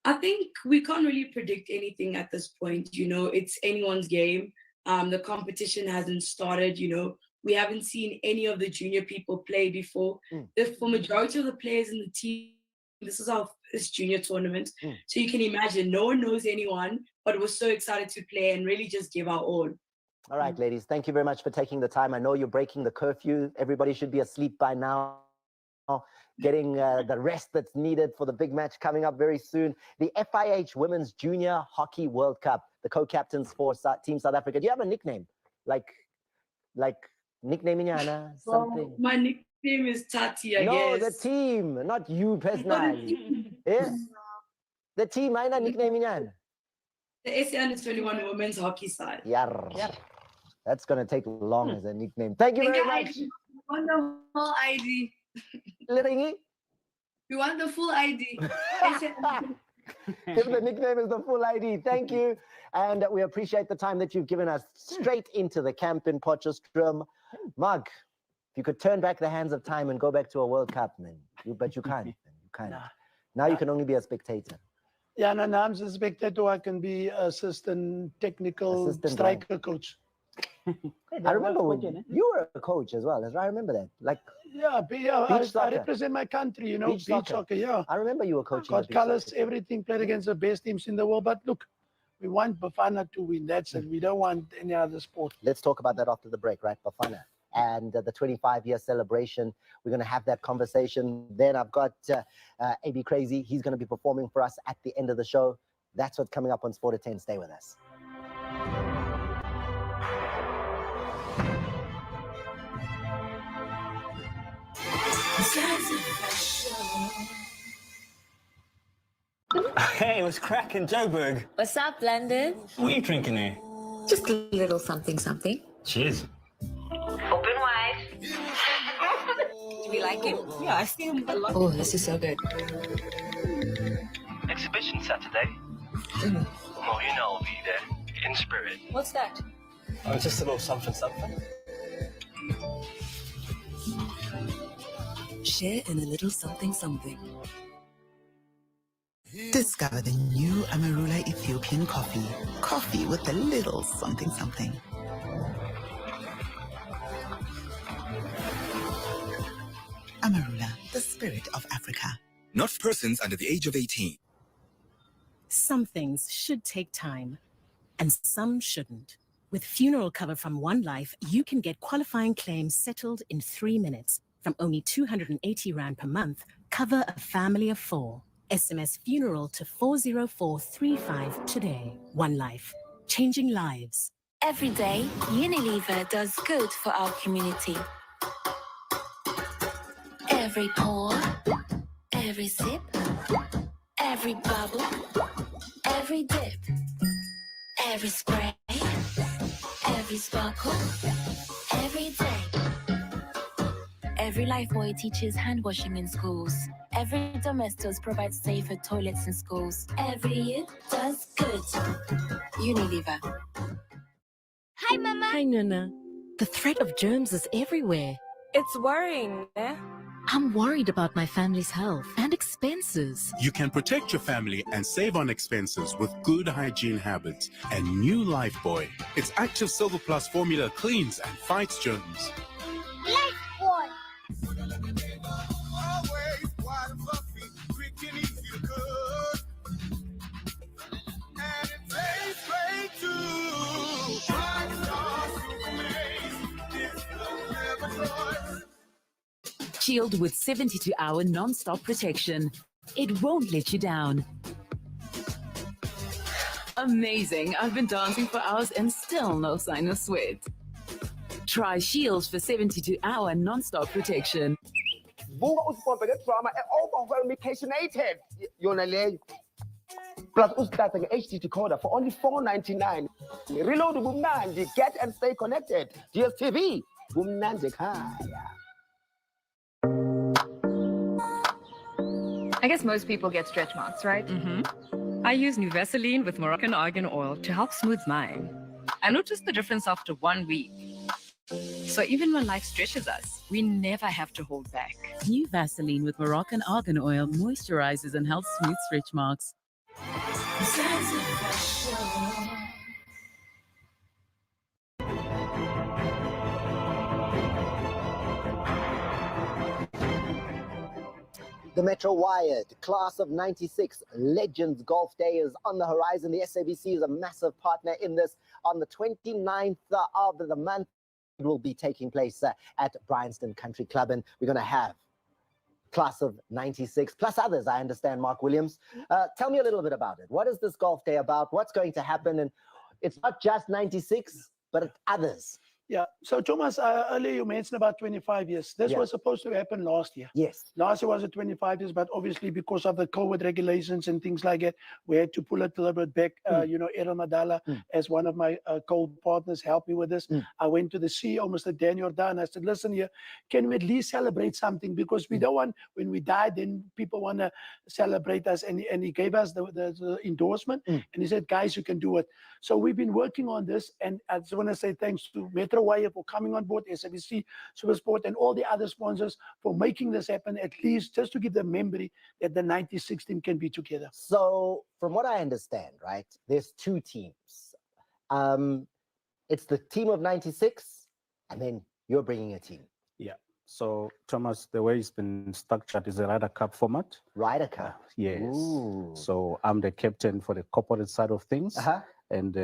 I think we can't really predict anything at this point. You know, it's anyone's game. The competition hasn't started, you know. We haven't seen any of the junior people play before. For majority of the players in the team, this is our first junior tournament. So you can imagine no one knows anyone, but we're so excited to play and really just give our all. All right, ladies, thank you very much for taking the time. I know you're breaking the curfew. Everybody should be asleep by now, getting the rest that's needed for the big match coming up very soon. The FIH Women's Junior Hockey World Cup, the co-captains for Team South Africa. Do you have a nickname? Like nickname Inyana, something? Well, my nickname is Tati, I guess. No, the team, not you personally. Yeah? The team, I know nickname Inyana. The SA Under-21 women's hockey side. Yarr. That's going to take long as a nickname. Thank you very much. We want the full ID. Liringi? We want the full ID. If the nickname is the full ID, thank you. And we appreciate the time that you've given us straight into the camp in Potchefstroom. Mug, if you could turn back the hands of time and go back to a World Cup, man. But you can't. You can't. Now you can only be a spectator. Yeah, no, I'm a spectator. I can be assistant technical striker coach. I remember when you were a coach as well. I remember that. Like, I represent my country, you know, beach soccer. Yeah. I remember you were coaching. Got colors, everything, played against the best teams in the world. But look, we want Bafana to win. That's it. We don't want any other sport. Let's talk about that after the break, right? Bafana and the 25-year celebration. We're going to have that conversation. Then I've got AB Crazy. He's going to be performing for us at the end of the show. That's what's coming up on Sport at 10. Stay with us. Hey, what's cracking, Joburg? What's up, London? What are you drinking here? Just a little something, something. Cheers. Open wide. Do we like it? Yeah, I see him a lot. Oh, this is so good. exhibition Saturday. Oh, you know I'll be there, in spirit. What's that? Oh, just a little something, something. Share in a little something something. Discover the new Amarula Ethiopian coffee. Coffee with a little something something. Amarula, the spirit of Africa. Not for persons under the age of 18. Some things should take time, and some shouldn't. With funeral cover from One Life, you can get qualifying claims settled in 3 minutes. From only 280 Rand per month, cover a family of 4. SMS funeral to 40435 today. One Life, changing lives. Every day, Unilever does good for our community. Every pour, every sip, every bubble, every dip, every spray, every sparkle, every day. Every Lifebuoy teaches hand washing in schools. Every Domestos provides safer toilets in schools. Every year does good. Unilever. Hi, Mama. Hi, Nana. The threat of germs is everywhere. It's worrying, eh? I'm worried about my family's health and expenses. You can protect your family and save on expenses with good hygiene habits and new Lifebuoy. Its active Silver Plus formula cleans and fights germs. Lifebuoy. Shield with 72-hour non-stop protection. It won't let you down. Amazing. I've been dancing for hours and still no sign of sweat. Try Shield for 72-hour non-stop protection. Buka uspompe ngedrama over-medicationated. Yona leyo. Plus usithatha nge-HD decoder for only $4.99. Reload kumnandi. Get and stay connected. DSTV. Kumnandi ekhaya. I guess most people get stretch marks, right? I use new Vaseline with Moroccan argan oil to help smooth mine. I noticed the difference after 1 week. So even when life stretches us, we never have to hold back. New Vaseline with Moroccan argan oil moisturizes and helps smooth stretch marks. The Metro Wired Class of 96 Legends Golf Day is on the horizon. The SABC is a massive partner in this. On the 29th of the month, it will be taking place at Bryanston Country Club, and we're going to have Class of 96 plus others, I understand, Mark Williams. Tell me a little bit about it. What is this golf day about? What's going to happen? And it's not just 96, but others. Yeah. So, Thomas, earlier you mentioned about 25 years. This was supposed to happen last year. Yes. Last year was at 25 years, but obviously because of the COVID regulations and things like that, we had to pull it a little bit back. You know, Errol Madala, as one of my co-partners, helped me with this. I went to the CEO, Mr. Dan Jordan. I said, listen here, can we at least celebrate something? Because we don't want, when we die, then people want to celebrate us. And he gave us the endorsement. And he said, guys, you can do it. So we've been working on this. And I just want to say thanks to Metro Wire for coming on board, SABC, Supersport, and all the other sponsors for making this happen, at least just to give the memory that the 96 team can be together. So from what I understand, right, there's two teams. It's the team of 96, and then you're bringing a team. Yeah. So, Thomas, the way it's been structured is a Ryder Cup format. Ryder Cup? Yes. Ooh. So I'm the captain for the corporate side of things. And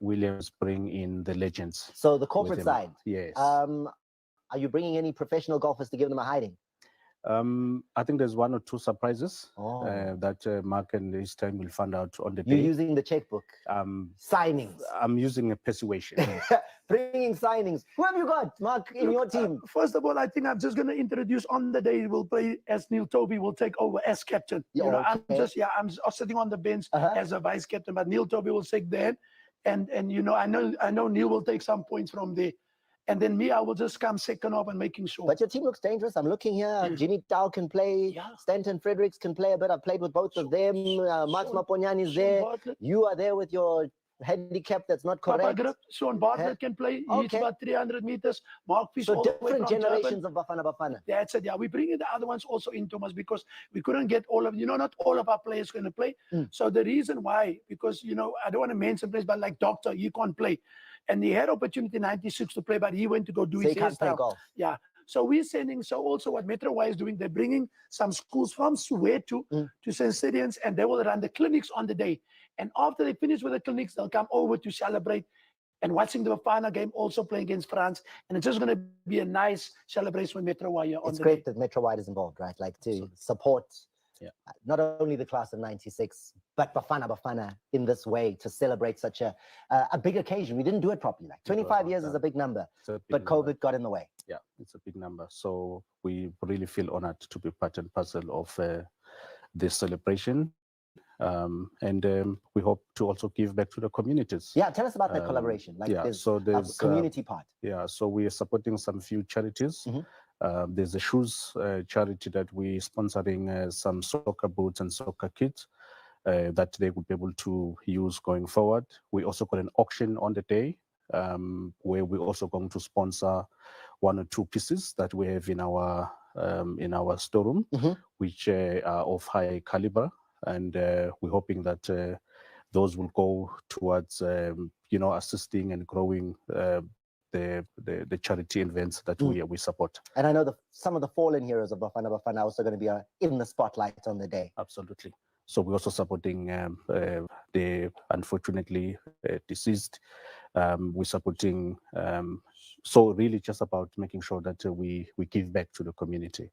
Williams bring in the legends. So the corporate side. Yes. Are you bringing any professional golfers to give them a hiding? I think there's 1 or 2 surprises that Mark and his team will find out on the day. You're using the checkbook. Signings. I'm using a persuasion. Bringing signings. Who have you got, Mark, in your team? First of all, I think I'm just going to introduce on the day we'll play as Neil Toby will take over as captain. You know, I'm sitting on the bench as a vice captain, but Neil Toby will take that. And you know, I know Neil will take some points from there. And then me, I will just come second off and making sure. But your team looks dangerous. I'm looking here. Jimmy Dow can play. Stanton Fredericks can play a bit. I've played with both of them. Max Maponyane is there. You are there with your handicap that's not correct. Sean Bartlett can play. He's about 300 meters. Mark Fish. So all the way different from generations Durban. of Bafana. That's it. Yeah, we bring in the other ones also in, Thomas, because we couldn't get all of, not all of our players going to play. So the reason why, because, I don't want to mention players, but like Doctor, he can't play. And he had opportunity in 96 to play, but he went to go do So his he can't play hairstyle. golf. Yeah. So we're sending, so also what Metro Y is doing, they're bringing some schools from Soweto to St. Stadians, and they will run the clinics on the day. And after they finish with the clinics, they'll come over to celebrate and watching the final game, also playing against France. And it's just going to be a nice celebration with Metro Y on It's the great day. that Metro Wide is involved, right? Like to support not only the class of 96, but Bafana in this way to celebrate such a big occasion. We didn't do it properly. Like 25 years is a big number, but COVID got in the way. Yeah, it's a big number. So we really feel honored to be part and parcel of this celebration. And we hope to also give back to the communities. Yeah, tell us about that collaboration. Like there's a community part. Yeah, so we are supporting some few charities. There's a shoes charity that we're sponsoring some soccer boots and soccer kits that they would be able to use going forward. We also got an auction on the day where we're also going to sponsor 1 or 2 pieces that we have in our storeroom, which are of high caliber. And we're hoping that those will go towards, assisting and growing the charity events that we support. And I know some of the fallen heroes of Bafana are also going to be in the spotlight on the day. Absolutely. So we're also supporting the unfortunately deceased. We're supporting, so really just about making sure that we give back to the community.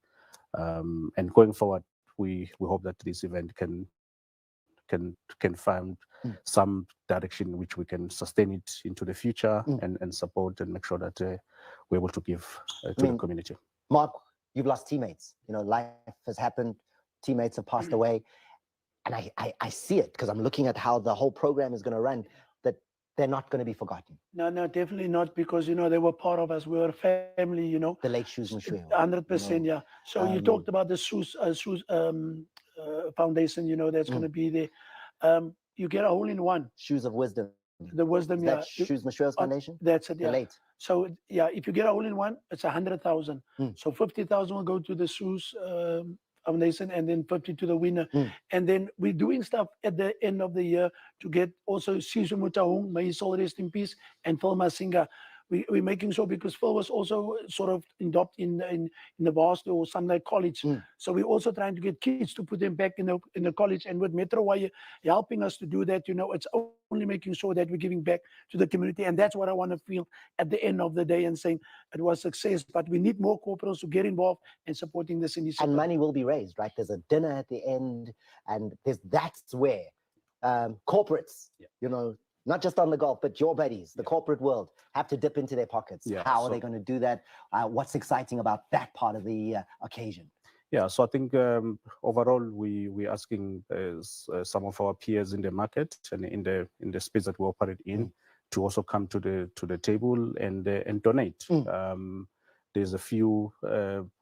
And going forward, we hope that this event can find some direction in which we can sustain it into the future and support and make sure that we're able to give to the community. Mark, you've lost teammates. Life has happened. Teammates have passed away. And I see it because I'm looking at how the whole program is going to run, that they're not going to be forgotten. No, definitely not, because, they were part of us. We were a family, The late Shoes Mashweo. 100%, yeah. So you talked about the Shoes Foundation, that's going to be there. You get a hole-in-one. Shoes of Wisdom. The Wisdom, Is that Shoes Mashweo's foundation? That's it, yeah. The late. So, yeah, if you get a hole-in-one, it's 100,000. So 50,000 will go to the Shoes Foundation, and then 50 to the winner. And then we're doing stuff at the end of the year to get also Sisu Mutahung, may his soul rest in peace, and Phil Masinga. We're making sure, because Phil was also sort of adopted in the Varsity or Sunlight College. So we're also trying to get kids to put them back in the college. And with Metro Y helping us to do that, it's only making sure that we're giving back to the community. And that's what I want to feel at the end of the day, and saying it was success. But we need more corporals to get involved in supporting this initiative. And money will be raised, right? There's a dinner at the end, and that's where corporates, not just on the golf, but your buddies, the corporate world, have to dip into their pockets. How are they going to do that? What's exciting about that part of the occasion? Yeah, so I think overall we're asking some of our peers in the market and in the space that we operate in to also come to the table and donate. There's a few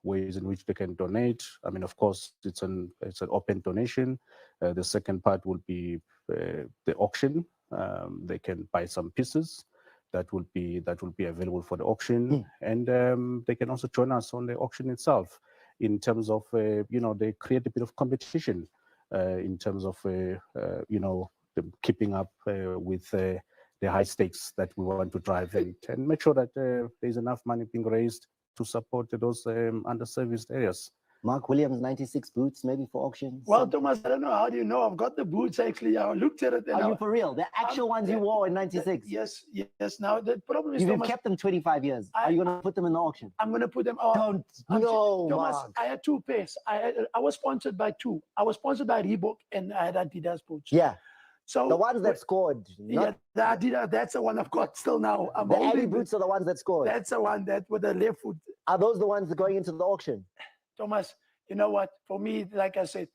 ways in which they can donate. I mean, of course, it's an open donation. The second part will be the auction. They can buy some pieces that will be available for the auction, and they can also join us on the auction itself. In terms of they create a bit of competition in terms of keeping up with the high stakes that we want to drive and make sure that there's enough money being raised to support those underserviced areas. Mark Williams 96 boots, maybe for auction? Well, Thomas, I don't know. How do you know? I've got the boots, actually. I looked at it. Are you for real? The actual ones you wore in 96? Yes. Now, the problem is, You've Thomas, kept them 25 years. Are you going to put them in the auction? I'm going to put them on. No, Thomas, Mark. I had 2 pairs. I was sponsored by 2. I was sponsored by Reebok, and I had Adidas boots. Yeah. So the ones that scored. Yeah, the Adidas, that's the one I've got still now. The Adi boots are the ones that scored. That's the one that with the left foot. Are those the ones that are going into the auction? Thomas, you know what? For me, like I said,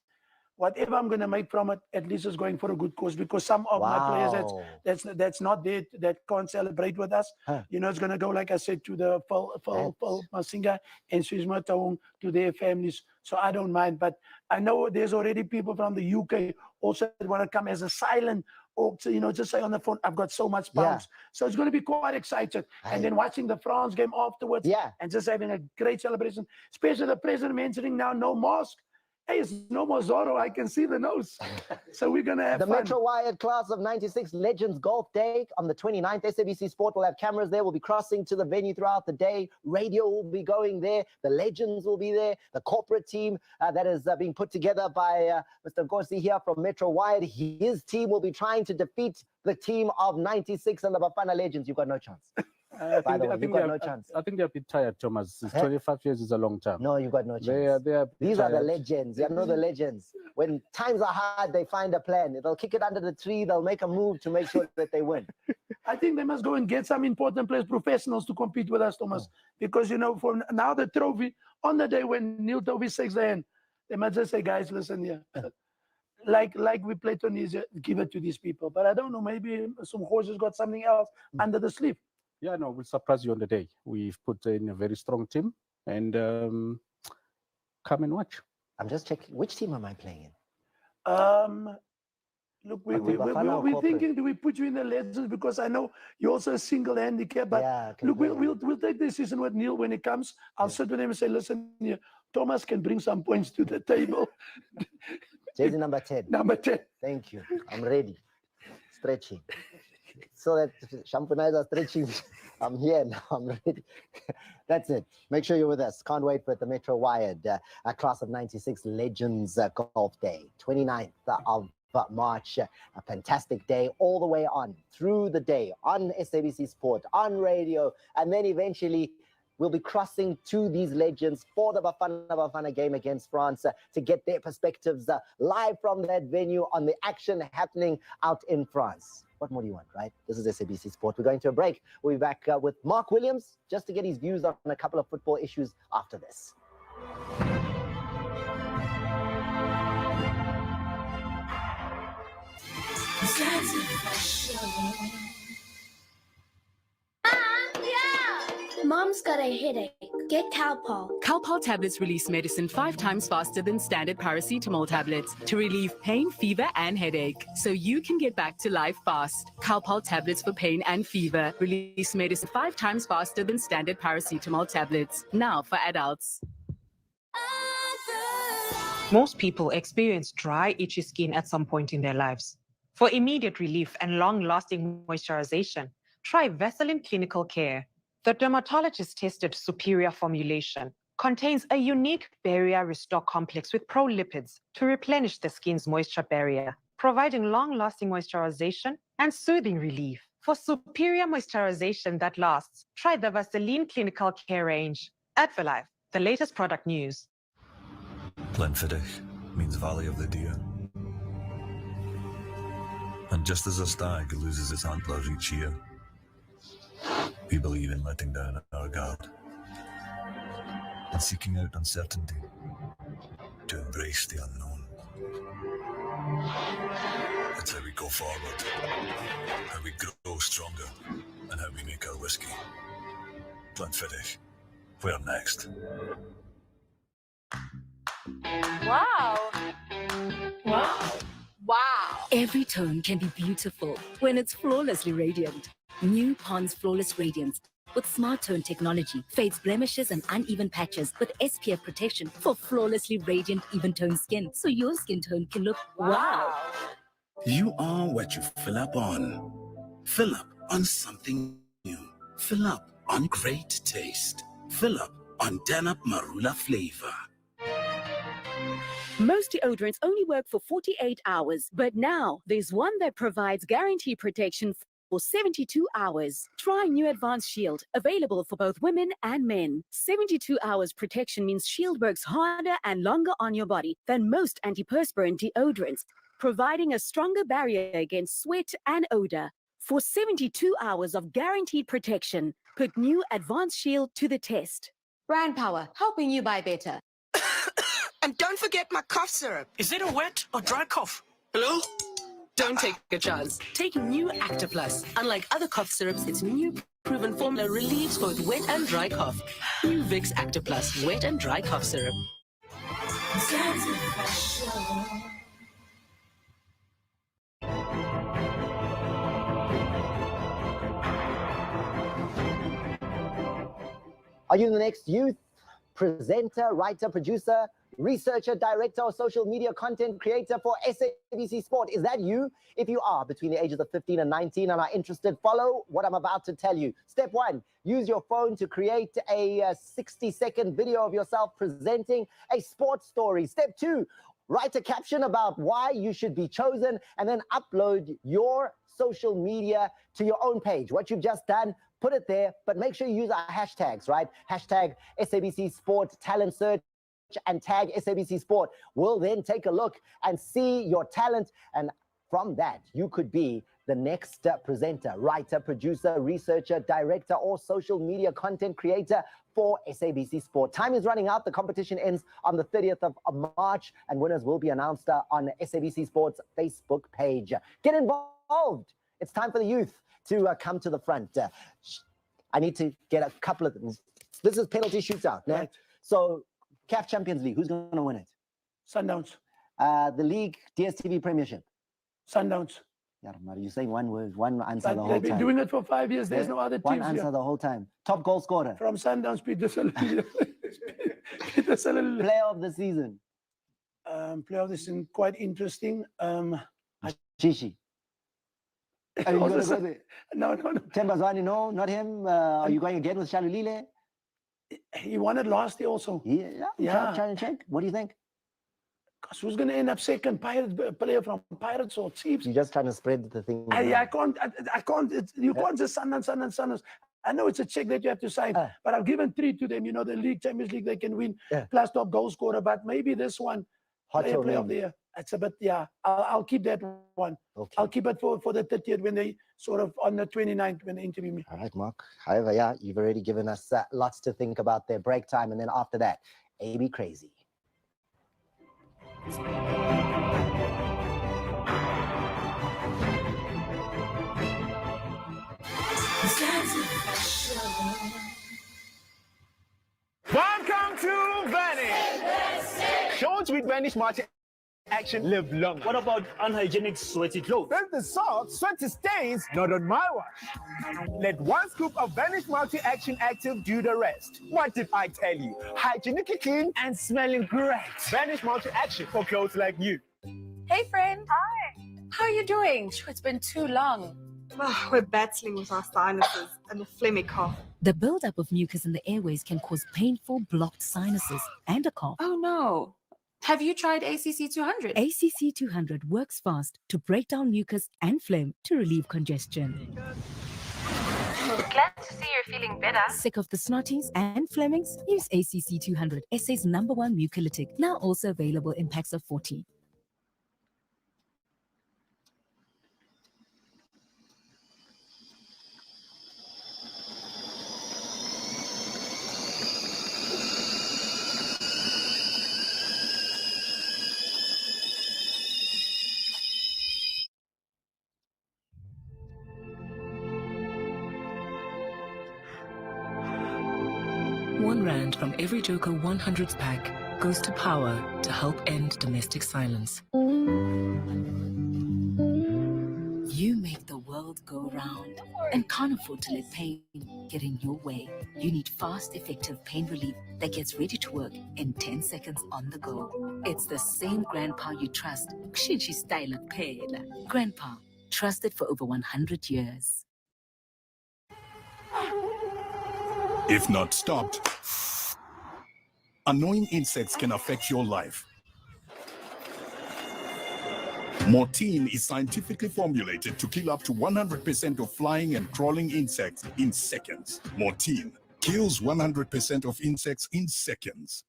whatever I'm going to make from it, at least is going for a good cause, because some of my players that's not there, that can't celebrate with us, you know, it's going to go, like I said, to the Phil Masinga and Susma Taung, to their families. So I don't mind. But I know there's already people from the UK also that want to come as a silent, or to, you know, just say on the phone, I've got so much pounds. So it's going to be quite exciting. And then watching the France game afterwards, and just having a great celebration, especially the president mentioning now no mask. Hey, it's no more Zorro. I can see the nose. So we're going to have the fun. Metro Wired Class of 96 Legends Golf Day on the 29th. SABC Sport will have cameras there. We'll be crossing to the venue throughout the day. Radio will be going there. The Legends will be there. The corporate team that is being put together by Mr. Nkosi here from Metro Wired. His team will be trying to defeat the team of 96 and the Bafana Legends. You've got no chance. By the way, you've got no chance. I think they're a bit tired, Thomas. 25 years is a long time. No, you've got no chance. These are the legends. You know the legends. When times are hard, they find a plan. They'll kick it under the tree. They'll make a move to make sure that they win. I think they must go and get some important players, professionals, to compete with us, Thomas. Because, you know, for now, the trophy, on the day when Neil Tovey shakes the hand, they must just say, guys, listen here. Like we play Tunisia, give it to these people. But I don't know, maybe some horses got something else under the sleeve. Yeah, no, we'll surprise you on the day. We've put in a very strong team, and come and watch. I'm just checking. Which team am I playing in? Look, we're thinking, do we put you in the Legends? Because I know you're also a single handicap. But look, we'll take the decision with Neil when it comes. I'll sit with him and say, listen, here, Thomas can bring some points to the table. Jersey number 10. Number 10. Thank you. I'm ready. Stretching. So that Shampunais are stretching. I'm here now. I'm ready. That's it. Make sure you're with us. Can't wait for the Metro Wired Class of 96 Legends Golf Day, 29th of March. A fantastic day all the way on through the day on SABC Sport, on radio, and then eventually we'll be crossing to these legends for the Bafana game against France to get their perspectives live from that venue on the action happening out in France. What more do you want, right? This is SABC Sport. We're going to a break. We'll be back with Mark Williams just to get his views on a couple of football issues after this. Mom's got a headache. Get Calpol. Calpol tablets release medicine 5 times faster than standard paracetamol tablets to relieve pain, fever, and headache, so you can get back to life fast. Calpol tablets for pain and fever release medicine 5 times faster than standard paracetamol tablets. Now for adults. Most people experience dry, itchy skin at some point in their lives. For immediate relief and long-lasting moisturization, try Vaseline Clinical Care. The dermatologist-tested superior formulation contains a unique barrier restore complex with prolipids to replenish the skin's moisture barrier, providing long-lasting moisturization and soothing relief. For superior moisturization that lasts, try the Vaseline Clinical Care range. Advalife, the latest product news. Glenfiddich means Valley of the Deer. And just as a stag loses its antlers each year, we believe in letting down our guard and seeking out uncertainty to embrace the unknown. It's how we go forward, how we grow stronger, and how we make our whiskey. Glenfiddich, where next? Wow. Wow. Wow. Every tone can be beautiful when it's flawlessly radiant. New Pond's Flawless Radiance with Smart Tone technology fades blemishes and uneven patches with SPF protection for flawlessly radiant, even tone skin, so your skin tone can look wow. You are what you fill up on. Fill up on something new. Fill up on great taste. Fill up on Danap Marula flavor. Most deodorants only work for 48 hours, but now there's one that provides guaranteed protection for 72 hours. Try new Advanced Shield, available for both women and men. 72 hours protection means Shield works harder and longer on your body than most antiperspirant deodorants, providing a stronger barrier against sweat and odor. For 72 hours of guaranteed protection, put new Advanced Shield to the test. Brand Power, helping you buy better. And don't forget my cough syrup. Is it a wet or dry cough? Hello? Don't take a chance. Take new Actaplus. Unlike other cough syrups, its new proven formula relieves both wet and dry cough. New Vicks Actaplus wet and dry cough syrup. Are you the next youth presenter, writer, producer, researcher, director, or social media content creator for SABC Sport? Is that you? If you are between the ages of 15 and 19 and are interested, follow what I'm about to tell you. Step 1, use your phone to create a 60-second video of yourself presenting a sports story. Step 2, write a caption about why you should be chosen and then upload your social media to your own page. What you've just done, put it there, but make sure you use our hashtags, right? Hashtag SABC Sport Talent Search and tag SABC Sport. We'll then take a look and see your talent, and from that, you could be the next presenter, writer, producer, researcher, director, or social media content creator for SABC Sport. Time is running out. The competition ends on the 30th of March, and winners will be announced on SABC Sport's Facebook page. Get involved. It's time for the youth to come to the front. I need to get a couple of things. This is penalty shootout. Yeah? Right. So, CAF Champions League, who's going to win it? Sundowns. The league, DSTV Premiership. Sundowns. Yeah, you're saying one word, one answer the whole time. They've been doing it for 5 years. There's no other teams. One answer the whole time. Top goal scorer. From Sundowns, Peter Salili. Peter Salili. Player of the season. Player of the season, quite interesting. Chishi. No. Tembazwani, no, not him. Are you going again with Shalulile? He won it last year also. Yeah. Trying to check. What do you think? Because who's going to end up second? Player from Pirates or Chiefs? You're just trying to spread the thing. I can't. You can't just Sundowns. I know it's a check that you have to sign, but I've given 3 to them. You know, the league, Champions League, they can win. Plus top goal scorer, but maybe this one, player of the year. It's a bit, I'll keep that one. Okay. I'll keep it for the 30th when they sort of on the 29th when they interview me. All right, Mark. However, you've already given us lots to think about their break time. And then after that, AB Crazy. Welcome to Vanish! Shorts with Vanish multi-action live long. What about unhygienic sweaty clothes? Then the salt, sweaty stains, not on my watch. Let 1 scoop of Vanish Multi-Action Active do the rest. What did I tell you? Hygienically clean and smelling great. Vanish Multi-Action for clothes like you. Hey, friend. Hi. How are you doing? Sure, it's been too long. Oh, we're battling with our sinuses and a phlegmy cough. The buildup of mucus in the airways can cause painful, blocked sinuses and a cough. Oh, no. Have you tried ACC 200? ACC 200 works fast to break down mucus and phlegm to relieve congestion. Glad to see you're feeling better. Sick of the snotties and Flemings? Use ACC 200, SA's #1 mucolytic, now also available in packs of 40. R1 from every Joker 100s pack goes to Power to help end domestic silence. You make the world go round and can't afford to let pain get in your way. You need fast, effective pain relief that gets ready to work in 10 seconds on the go. It's the same Grandpa you trust. Kshinchi style of pain. Grandpa, trusted for over 100 years. If not stopped, annoying insects can affect your life. Mortein is scientifically formulated to kill up to 100% of flying and crawling insects in seconds. Mortein kills 100% of insects in seconds.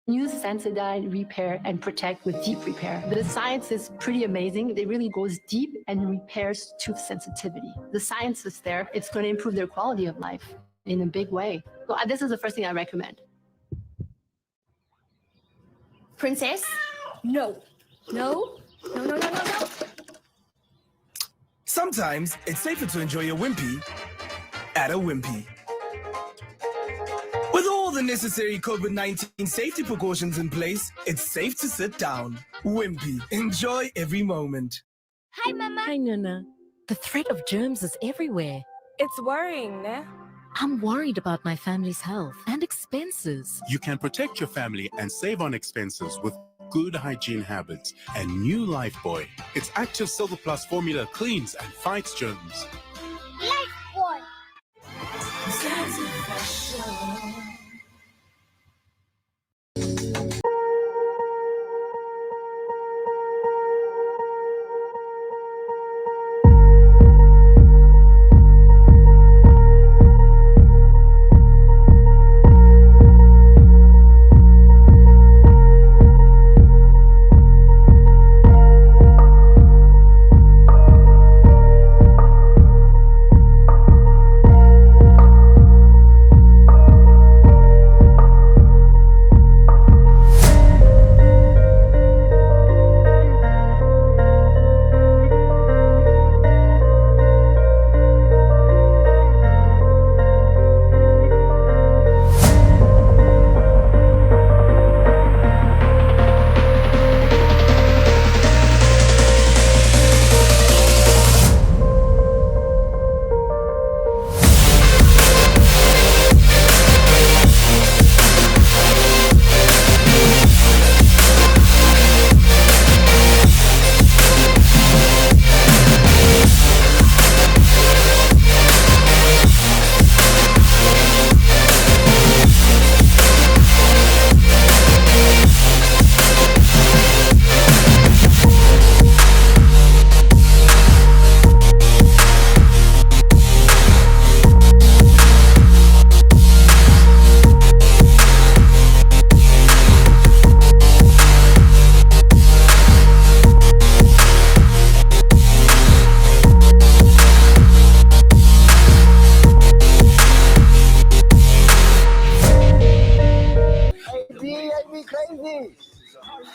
Use Sensodyne Repair and Protect with Deep Repair. The science is pretty amazing. It really goes deep and repairs tooth sensitivity. The science is there. It's going to improve their quality of life in a big way. So this is the first thing I recommend. Princess? No. No. No, no, no, no, no. Sometimes it's safer to enjoy a Wimpy at a Wimpy. With all the necessary COVID-19 safety precautions in place, it's safe to sit down. Wimpy, enjoy every moment. Hi, Mama. Hi, Nana. The threat of germs is everywhere. It's worrying, ne? I'm worried about my family's health and expenses. You can protect your family and save on expenses with good hygiene habits and new Lifebuoy. Its active Silver Plus formula cleans and fights germs. Lifebuoy. Crazy.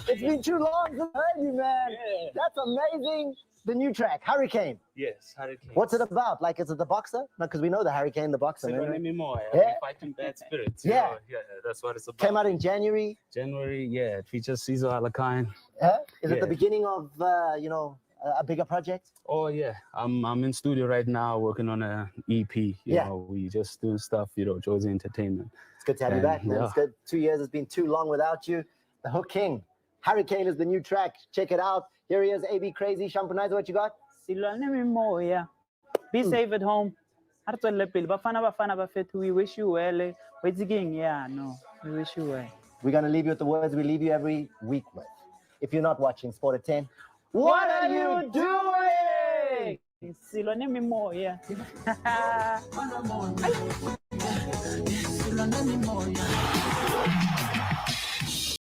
It's been too long since I heard you, man. Yeah. That's amazing. The new track, Hurricane. Yes, Hurricane. What's it about? Like, is it the boxer? No, because we know the Hurricane, the boxer. It's man. anymore. Yeah. Fighting bad spirits. Yeah. Yeah, that's what it's about. Came out in January. January, yeah. It features Caesar Alakine. Is it the beginning of, a bigger project? Oh, yeah. I'm in studio right now working on an EP. You know, we just doing stuff, Josie Entertainment. It's good to have you back, man. Yeah. It's good. 2 years has been too long without you. The Hook King. Hurricane is the new track. Check it out. Here he is, AB Crazy. Shampanizer, what you got? Be safe at home. We wish you well. We wish you well. We're going to leave you with the words we leave you every week with. If you're not watching Sport at 10, what are you doing? Yeah.